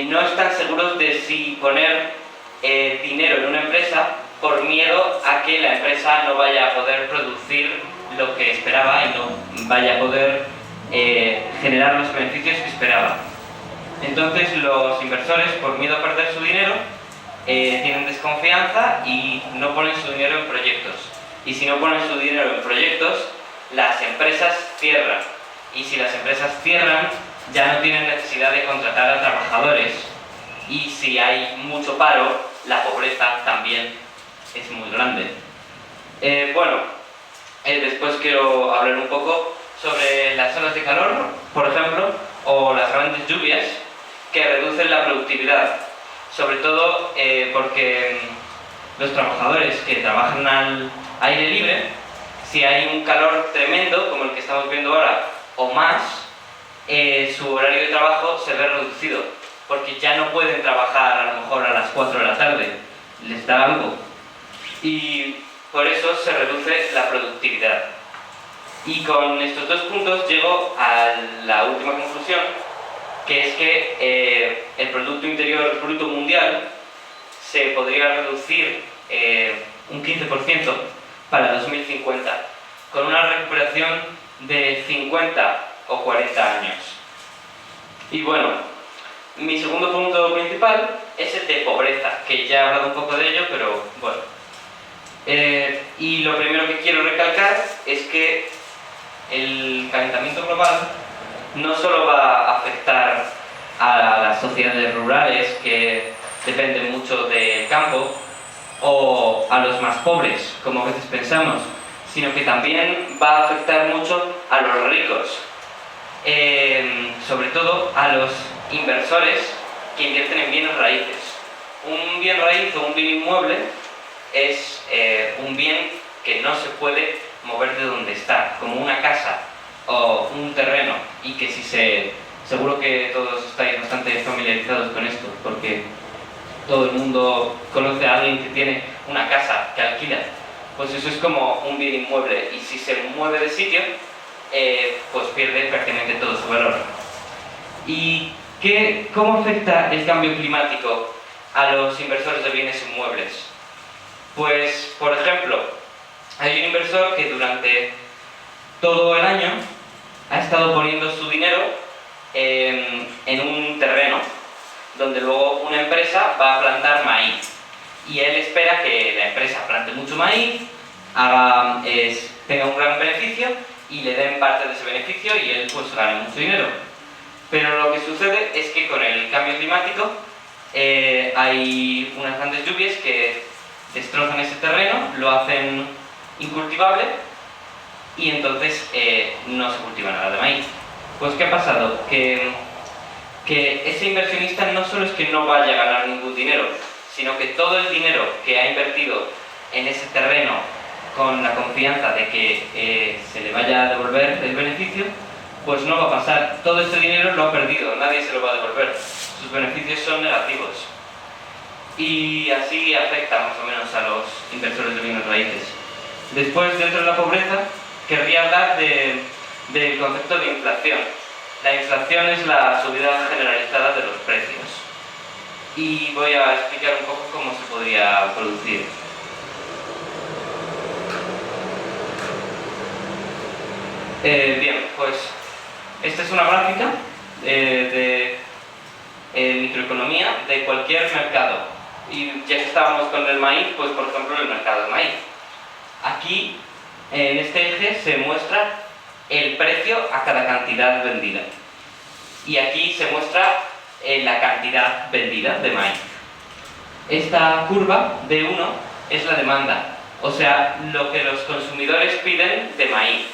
[SPEAKER 6] no están seguros de si poner dinero en una empresa por miedo a que la empresa no vaya a poder producir lo que esperaba y no vaya a poder generar los beneficios que esperaba. Entonces los inversores, por miedo a perder su dinero, tienen desconfianza y no ponen su dinero en proyectos. Y si no ponen su dinero en proyectos, las empresas cierran. Y si las empresas cierran, ya no tienen necesidad de contratar a trabajadores. Y si hay mucho paro, la pobreza también es muy grande. Después quiero hablar un poco sobre las olas de calor, por ejemplo, o las grandes lluvias que reducen la productividad. Sobre todo porque los trabajadores que trabajan al aire libre, si hay un calor tremendo, como el que estamos viendo ahora, o más, su horario de trabajo se ve reducido, porque ya no pueden trabajar a lo mejor a las 4 de la tarde, les da algo. Y por eso se reduce la productividad. Y con estos dos puntos llego a la última conclusión, que es que el Producto Interior Bruto Mundial se podría reducir un 15% para 2050, con una recuperación de 50 o 40 años. Y bueno, mi segundo punto principal es el de pobreza, que ya he hablado un poco de ello, pero bueno. Y lo primero que quiero recalcar es que el calentamiento global no solo va a afectar a las sociedades rurales que dependen mucho del campo o a los más pobres, como a veces pensamos, sino que también va a afectar mucho a los ricos, sobre todo a los inversores que invierten en bienes raíces. Un bien raíz o un bien inmueble es un bien que no se puede mover de donde está, como una casa o un terreno, y que seguro que todos estáis bastante familiarizados con esto, porque todo el mundo conoce a alguien que tiene una casa que alquila. Pues eso es como un bien inmueble, y si se mueve de sitio, pues pierde prácticamente todo su valor. ¿Y cómo afecta el cambio climático a los inversores de bienes inmuebles? Pues, por ejemplo, hay un inversor que durante todo el año ha estado poniendo su dinero en un terreno donde luego una empresa va a plantar maíz, y él espera que la empresa plante mucho maíz, tenga un gran beneficio y le den parte de ese beneficio y él pues gane mucho dinero. Pero lo que sucede es que con el cambio climático hay unas grandes lluvias que destrozan ese terreno, lo hacen incultivable, y entonces no se cultiva nada de maíz. Pues ¿qué ha pasado? Que ese inversionista no solo es que no vaya a ganar ningún dinero, sino que todo el dinero que ha invertido en ese terreno con la confianza de que se le vaya a devolver el beneficio, pues no va a pasar. Todo ese dinero lo ha perdido, nadie se lo va a devolver. Sus beneficios son negativos. Y así afecta más o menos a los inversores de bienes raíces. Después, dentro de la pobreza, querría hablar del concepto de inflación. La inflación es la subida generalizada de los precios. Y voy a explicar un poco cómo se podría producir. Bien, pues esta es una gráfica de microeconomía de cualquier mercado. Y ya que estábamos con el maíz, pues por ejemplo el mercado de maíz. Aquí, en este eje, se muestra el precio a cada cantidad vendida. Y aquí se muestra la cantidad vendida de maíz. Esta curva de 1 es la demanda, o sea, lo que los consumidores piden de maíz.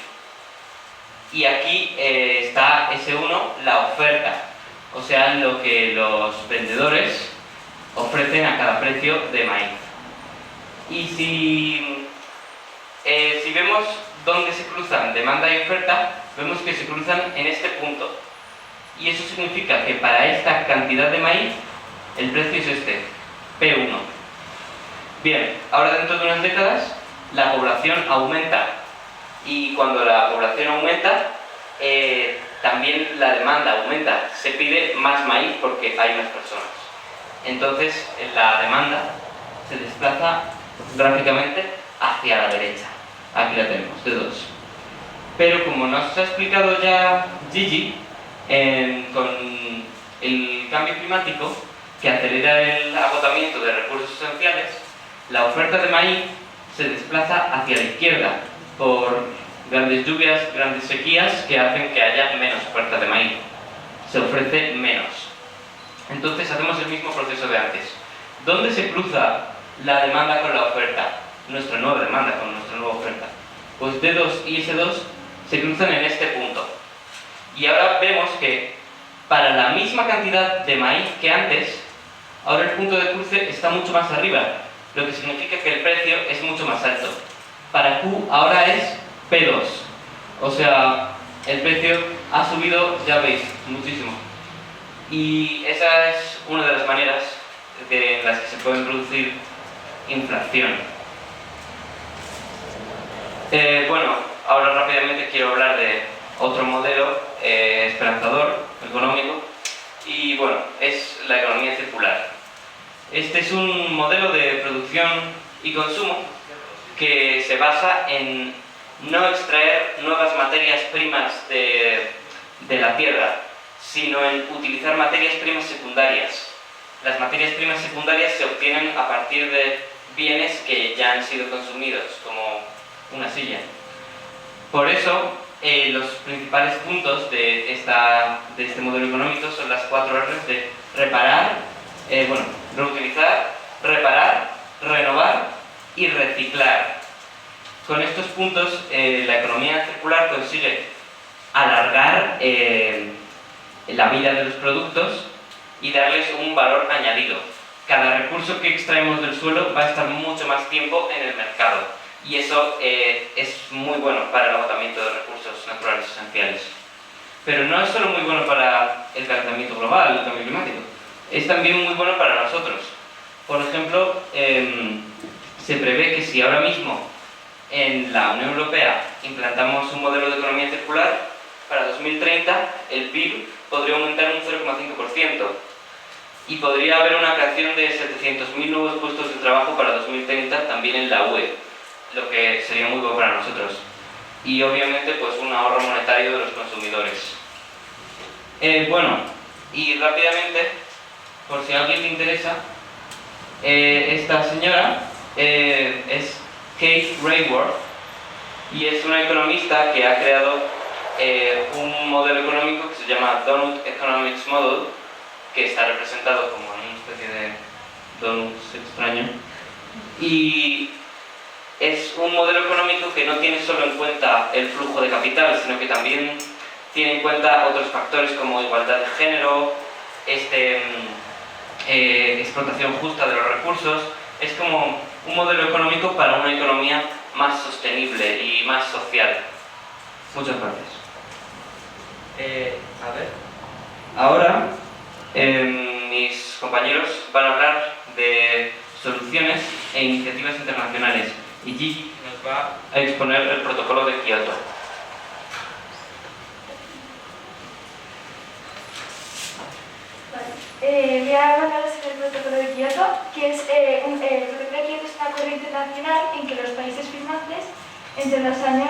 [SPEAKER 6] Y aquí está S1, la oferta, o sea, lo que los vendedores ofrecen a cada precio de maíz. Y si vemos dónde se cruzan demanda y oferta, vemos que se cruzan en este punto. Y eso significa que para esta cantidad de maíz, el precio es este, P1. Bien, ahora dentro de unas décadas, la población aumenta. Y cuando la población aumenta, también la demanda aumenta. Se pide más maíz porque hay más personas. Entonces, la demanda se desplaza gráficamente hacia la derecha. Aquí la tenemos, de 2. Pero como nos ha explicado ya Gigi, con el cambio climático, que acelera el agotamiento de recursos esenciales, la oferta de maíz se desplaza hacia la izquierda por grandes lluvias, grandes sequías que hacen que haya menos oferta de maíz. Se ofrece menos. Entonces hacemos el mismo proceso de antes. ¿Dónde se cruza la demanda con la oferta? Nuestra nueva demanda con nuestra nueva oferta. Pues D2 y S2 se cruzan en este punto. Y ahora vemos que para la misma cantidad de maíz que antes, ahora el punto de cruce está mucho más arriba, lo que significa que el precio es mucho más alto. Para Q ahora es P2, o sea, el precio ha subido, ya veis, muchísimo. Y esa es una de las maneras en las que se puede producir inflación. Bueno, ahora rápidamente quiero hablar de otro modelo esperanzador, económico, y bueno, es la economía circular. Este es un modelo de producción y consumo que se basa en no extraer nuevas materias primas de la tierra, sino en utilizar materias primas secundarias. Las materias primas secundarias se obtienen a partir de bienes que ya han sido consumidos, como una silla. Por eso, los principales puntos de este modelo económico son las 4 R's de reparar, reutilizar, reparar, renovar y reciclar. Con estos puntos, la economía circular consigue alargar la vida de los productos y darles un valor añadido. Cada recurso que extraemos del suelo va a estar mucho más tiempo en el mercado y eso es muy bueno para el agotamiento de recursos naturales esenciales. Pero no es solo muy bueno para el calentamiento global, el cambio climático, es también muy bueno para nosotros. Por ejemplo, se prevé que si ahora mismo en la Unión Europea implantamos un modelo de economía circular, para 2030 el PIB podría aumentar un 0,5% y podría haber una creación de 700.000 nuevos puestos de trabajo para 2030 también en la UE, lo que sería muy bueno para nosotros. Y obviamente pues un ahorro monetario de los consumidores. Y rápidamente, por si a alguien le interesa, esta señora es Kate Raworth y es una economista que ha creado un modelo económico que se llama Donut Economics Model, que está representado como en una especie de donut extraño, y es un modelo económico que no tiene solo en cuenta el flujo de capital, sino que también tiene en cuenta otros factores como igualdad de género, explotación justa de los recursos. Es como un modelo económico para una economía más sostenible y más social. Muchas gracias. Ahora mis compañeros van a hablar de soluciones e iniciativas internacionales y Gigi nos va a exponer el protocolo de Kioto.
[SPEAKER 5] Voy a hablar sobre el protocolo de Kioto, que es el protocolo de Kioto es un acuerdo internacional en que los países firmantes entre los años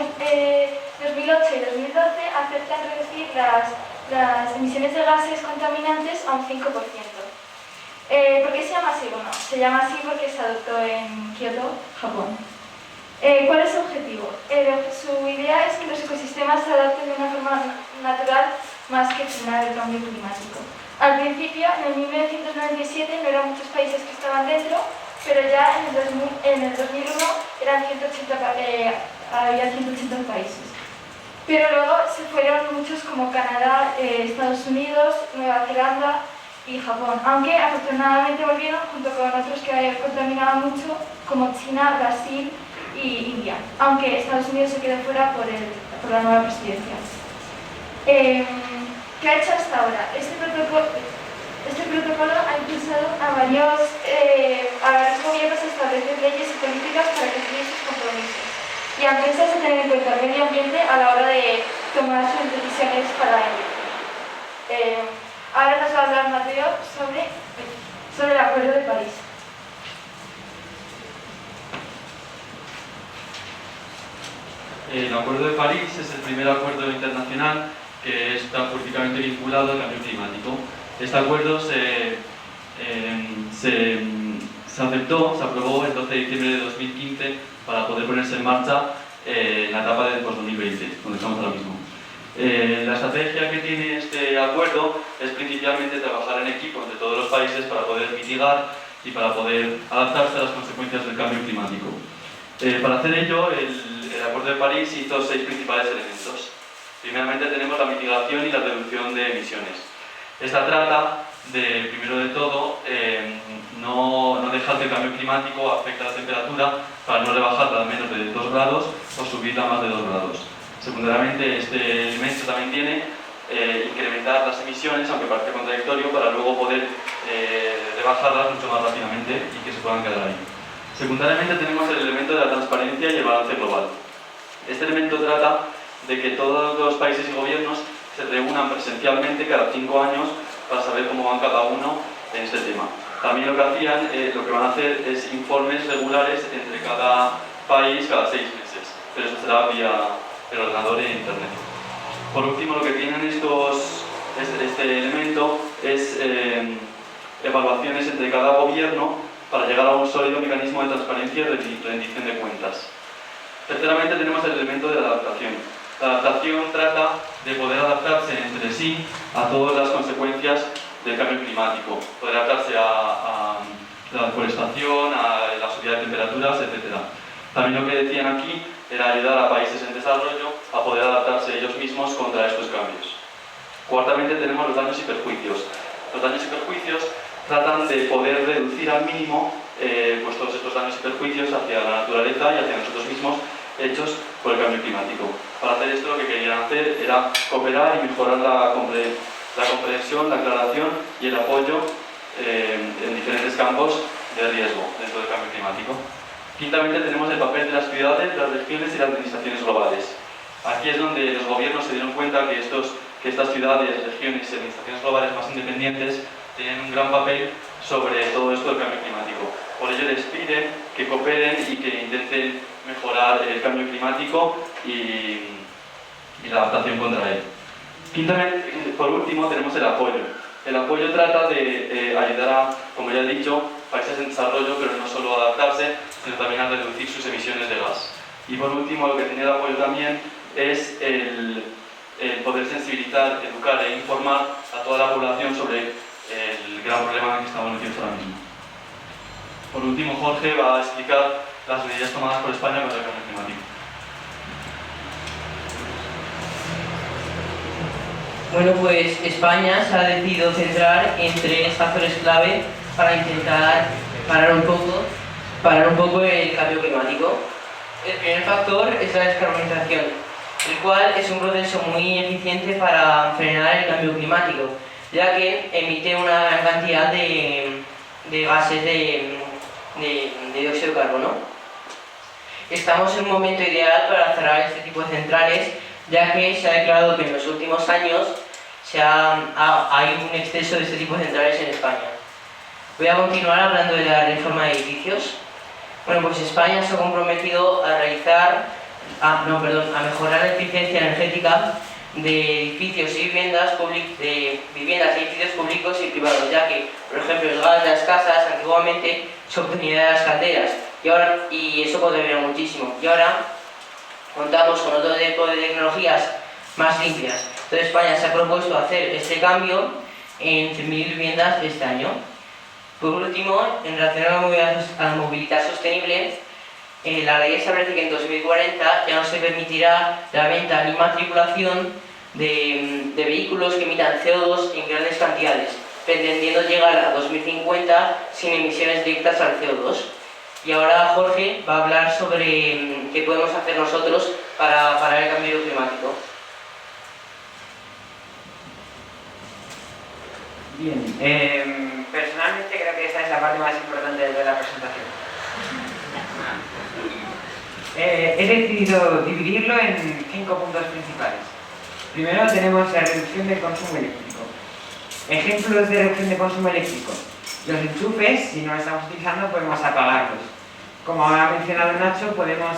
[SPEAKER 5] 2008 y 2012 aceptan reducir las emisiones de gases contaminantes a un 5%. ¿Por qué se llama así? Bueno, se llama así porque se adoptó en Kioto, Japón. ¿Cuál es su objetivo? Su idea es que los ecosistemas se adapten de una forma natural más que frenar el cambio climático. Al principio, en el 1997, no eran muchos países que estaban dentro, pero ya en el 2001 había 180 países. Pero luego se fueron muchos como Canadá, Estados Unidos, Nueva Zelanda y Japón, aunque afortunadamente volvieron junto con otros que contaminaban mucho como China, Brasil y India, aunque Estados Unidos se quedó fuera por la nueva presidencia. ¿Qué ha hecho hasta ahora? Este protocolo ha impulsado a varios gobiernos a establecer leyes y políticas para cumplir sus compromisos y a empresas a tener en cuenta el medio ambiente a la hora de tomar sus decisiones para ello. Ahora nos va a hablar Mateo sobre el Acuerdo de París.
[SPEAKER 7] El Acuerdo de París es el primer acuerdo internacional que está políticamente vinculado al cambio climático. Este acuerdo se aprobó el 12 de diciembre de 2015 para poder ponerse en marcha en la etapa del 2020, donde estamos ahora mismo. La estrategia que tiene este acuerdo es principalmente trabajar en equipo entre todos los países para poder mitigar y para poder adaptarse a las consecuencias del cambio climático. Para hacer ello, el Acuerdo de París hizo 6 principales elementos. Primeramente tenemos la mitigación y la reducción de emisiones. Esta trata de, primero de todo, no dejar que el cambio climático afecte a la temperatura para no rebajarla a menos de 2 grados o subirla a más de 2 grados. Secundariamente, este elemento también tiene incrementar las emisiones, aunque parece contradictorio, para luego poder rebajarlas mucho más rápidamente y que se puedan quedar ahí. Secundariamente tenemos el elemento de la transparencia y el balance global. Este elemento trata de que todos los países y gobiernos se reúnan presencialmente cada 5 años para saber cómo van cada uno en este tema. También lo que van a hacer es informes regulares entre cada país cada 6 meses, pero eso será vía el ordenador e internet. Por último, lo que tienen este elemento es evaluaciones entre cada gobierno para llegar a un sólido mecanismo de transparencia y rendición de cuentas. Terceramente tenemos el elemento de la adaptación. La adaptación trata de poder adaptarse entre sí a todas las consecuencias del cambio climático, poder adaptarse a la deforestación, a la subida de temperaturas, etc. También lo que decían aquí era ayudar a países en desarrollo a poder adaptarse ellos mismos contra estos cambios. Cuartamente tenemos los daños y perjuicios. Los daños y perjuicios tratan de poder reducir al mínimo pues todos estos daños y perjuicios hacia la naturaleza y hacia nosotros mismos hechos por el cambio climático. Para hacer esto lo que querían hacer era cooperar y mejorar la comprensión, la aclaración y el apoyo en diferentes campos de riesgo dentro del cambio climático. Quintamente tenemos el papel de las ciudades, las regiones y las administraciones globales. Aquí es donde los gobiernos se dieron cuenta que estas ciudades, regiones y administraciones globales más independientes tienen un gran papel sobre todo esto del cambio climático. Por ello les piden que cooperen y que intenten mejorar el cambio climático y la adaptación contra él. Quintamente, por último, tenemos el apoyo. El apoyo trata de ayudar a, como ya he dicho, países en desarrollo, pero no solo a adaptarse, sino también a reducir sus emisiones de gas. Y por último, lo que tiene el apoyo también es el poder sensibilizar, educar e informar a toda la población sobre el gran problema en el que estamos metidos ahora mismo. Por último, Jorge va a explicar las medidas tomadas por España contra el cambio climático.
[SPEAKER 2] Bueno, pues España se ha decidido centrar en 3 factores clave para intentar parar un poco el cambio climático. El primer factor es la descarbonización, el cual es un proceso muy eficiente para frenar el cambio climático, ya que emite una gran cantidad de gases de dióxido de carbono. Estamos en un momento ideal para cerrar este tipo de centrales, ya que se ha declarado que en los últimos años hay un exceso de este tipo de centrales en España. Voy a continuar hablando de la reforma de edificios. Bueno, pues España se ha comprometido a mejorar la eficiencia energética de edificios y viviendas y edificios públicos y privados, ya que, por ejemplo, el gas de las casas antiguamente se obtenía de las calderas y eso contamina muchísimo. Y ahora contamos con otro tipo de tecnologías más limpias. Entonces España se ha propuesto hacer este cambio en 100.000 viviendas este año. Por último, en relación a la movilidad sostenible, La ley establece que en 2040 ya no se permitirá la venta ni matriculación de vehículos que emitan CO2 en grandes cantidades, pretendiendo llegar a 2050 sin emisiones directas al CO2. Y ahora Jorge va a hablar sobre qué podemos hacer nosotros para parar el cambio climático.
[SPEAKER 3] Bien, personalmente creo que esta es la parte más importante de la presentación. He decidido dividirlo en 5 puntos principales. Primero tenemos la reducción del consumo eléctrico. Ejemplos de reducción de consumo eléctrico. Los enchufes, si no los estamos utilizando, podemos apagarlos. Como ha mencionado Nacho, podemos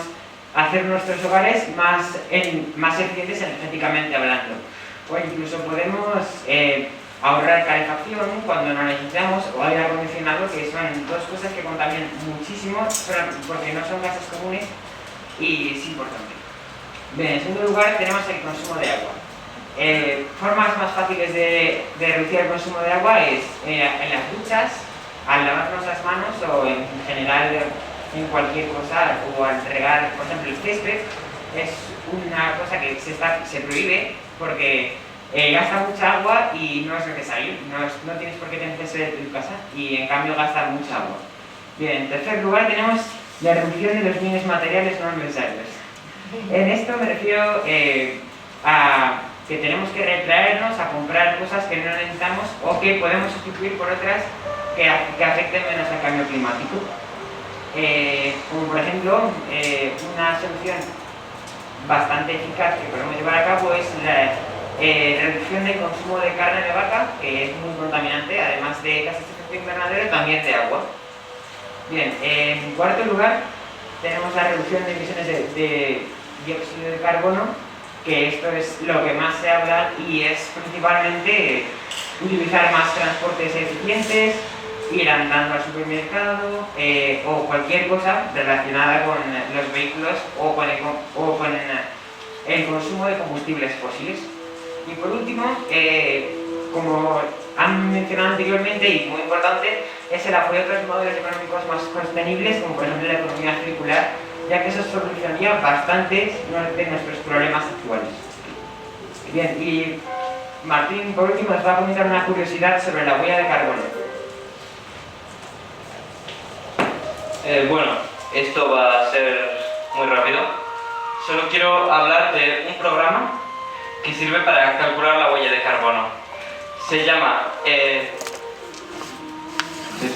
[SPEAKER 3] hacer nuestros hogares más eficientes energéticamente hablando. O incluso podemos ahorrar calefacción cuando no necesitamos, o aire acondicionado, que son dos cosas que contaminan muchísimo porque no son gases comunes y es importante. Bien, en segundo lugar tenemos el consumo de agua. Formas más fáciles de reducir el consumo de agua es en las duchas, al lavarnos las manos o en general en cualquier cosa, o al regar, por ejemplo, el césped. Es una cosa que se prohíbe porque gasta mucha agua y no es necesario, no tienes por qué tener césped en tu casa y en cambio gasta mucha agua. Bien, en tercer lugar tenemos la reducción de los bienes materiales no necesarios. En esto me refiero a que tenemos que retraernos a comprar cosas que no necesitamos o que podemos sustituir por otras que afecten menos al cambio climático. Como por ejemplo, una solución bastante eficaz que podemos llevar a cabo es la reducción del consumo de carne de vaca, que es muy contaminante, además de gases de efecto invernadero, también de agua. Bien, en cuarto lugar tenemos la reducción de emisiones de dióxido de carbono, que esto es lo que más se habla y es principalmente utilizar más transportes eficientes, ir andando al supermercado o cualquier cosa relacionada con los vehículos o con el consumo de combustibles fósiles. Y por último, como han mencionado anteriormente y muy importante, es el apoyo a otros modelos económicos más sostenibles, como por ejemplo la economía circular, ya que eso solucionaría bastantes de nuestros problemas actuales. Bien, y Martín, por último, nos va a comentar una curiosidad sobre la huella de carbono.
[SPEAKER 6] Bueno, esto va a ser muy rápido. Solo quiero hablar de un programa que sirve para calcular la huella de carbono. Se llama... esto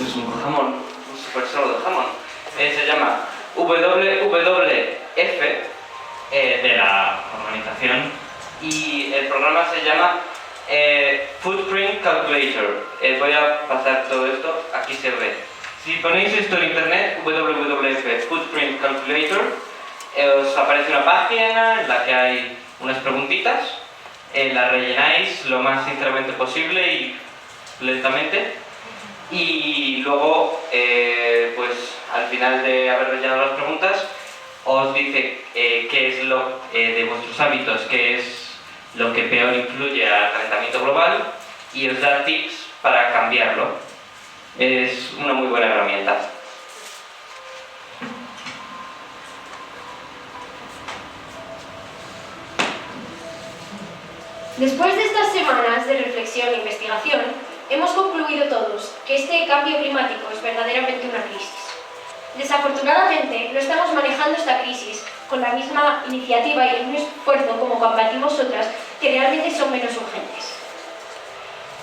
[SPEAKER 6] es un jamón, un super solo de jamón. Se llama WWF de la organización y el programa se llama Footprint Calculator. Voy a pasar todo esto, aquí se ve. Si ponéis esto en internet, WWF Footprint Calculator, os aparece una página en la que hay unas preguntitas, las rellenáis lo más sinceramente posible y lentamente, y luego pues al final de haber rellenado las preguntas os dice qué es lo de vuestros hábitos, qué es lo que peor influye al calentamiento global y os da tips para cambiarlo. Es una muy buena herramienta.
[SPEAKER 1] Después de estas semanas de reflexión e investigación, hemos concluido todos que este cambio climático es verdaderamente una crisis. Desafortunadamente, no estamos manejando esta crisis con la misma iniciativa y el mismo esfuerzo como combatimos otras que realmente son menos urgentes.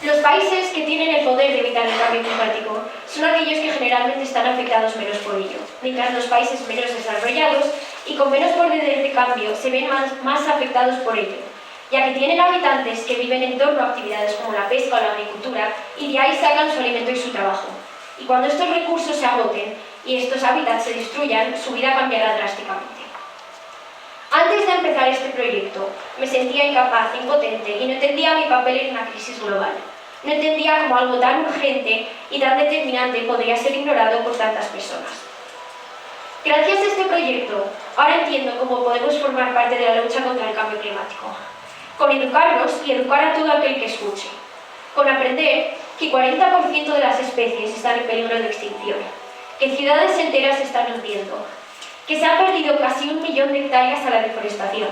[SPEAKER 1] Los países que tienen el poder de evitar el cambio climático son aquellos que generalmente están afectados menos por ello, mientras los países menos desarrollados y con menos poder de cambio se ven más afectados por ello, ya que tienen habitantes que viven en torno a actividades como la pesca o la agricultura y de ahí sacan su alimento y su trabajo. Y cuando estos recursos se agoten y estos hábitats se destruyan, su vida cambiará drásticamente. Antes de empezar este proyecto, me sentía incapaz, impotente y no entendía mi papel en una crisis global. No entendía cómo algo tan urgente y tan determinante podría ser ignorado por tantas personas. Gracias a este proyecto, ahora entiendo cómo podemos formar parte de la lucha contra el cambio climático. Con educarnos y educar a todo aquel que escuche. Con aprender que 40% de las especies están en peligro de extinción, que ciudades enteras se están hundiendo, que se ha perdido casi 1 millón de hectáreas a la deforestación,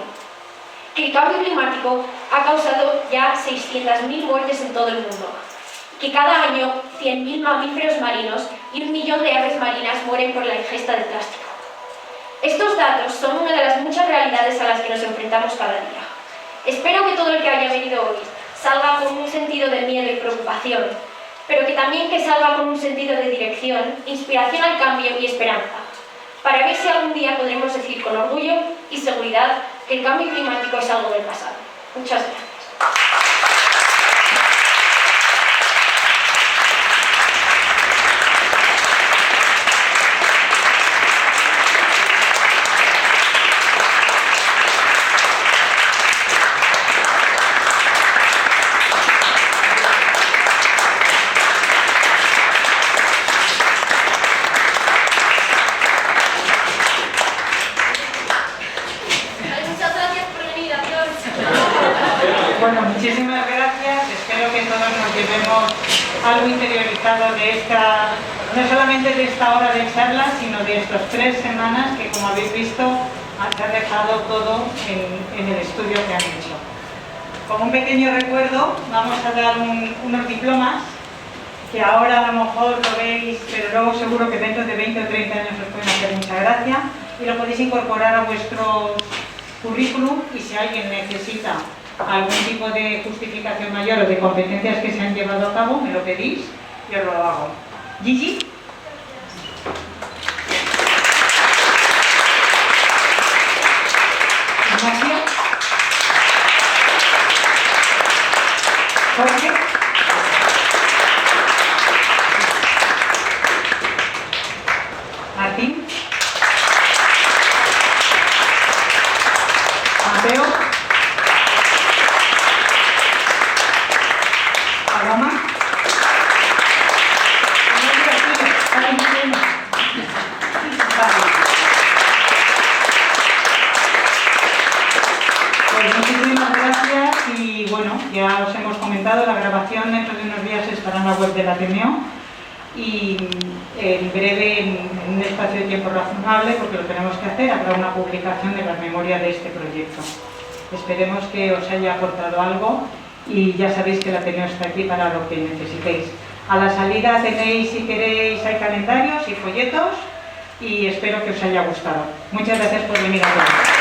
[SPEAKER 1] que el cambio climático ha causado ya 600.000 muertes en todo el mundo, que cada año 100.000 mamíferos marinos y 1 millón de aves marinas mueren por la ingesta de plástico. Estos datos son una de las muchas realidades a las que nos enfrentamos cada día. Espero que todo el que haya venido hoy salga con un sentido de miedo y preocupación, pero que también que salga con un sentido de dirección, inspiración al cambio y esperanza, para ver si algún día podremos decir con orgullo y seguridad que el cambio climático es algo del pasado. Muchas gracias.
[SPEAKER 9] Bueno, muchísimas gracias. Espero que todos nos llevemos algo interiorizado de esta, no solamente de esta hora de charla, sino de estas 3 semanas que, como habéis visto, se ha dejado todo en el estudio que han hecho. Como un pequeño recuerdo, vamos a dar unos diplomas que ahora a lo mejor lo veis, pero luego seguro que dentro de 20 o 30 años os pueden hacer mucha gracia y lo podéis incorporar a vuestro currículum, y si alguien necesita algún tipo de justificación mayor o de competencias que se han llevado a cabo, me lo pedís y os lo hago. Gigi. Ignacio. Jorge. Martín. Mateo. Paloma. Pues muchísimas gracias y bueno, ya os hemos comentado, la grabación dentro de unos días estará en la web del Ateneo y en breve, en un espacio de tiempo razonable, porque lo tenemos que hacer, habrá una publicación de la memoria de este proyecto. Esperemos que os haya aportado algo y ya sabéis que el Ateneo está aquí para lo que necesitéis. A la salida tenéis, si queréis, hay calendarios y folletos y espero que os haya gustado. Muchas gracias por venir a todos.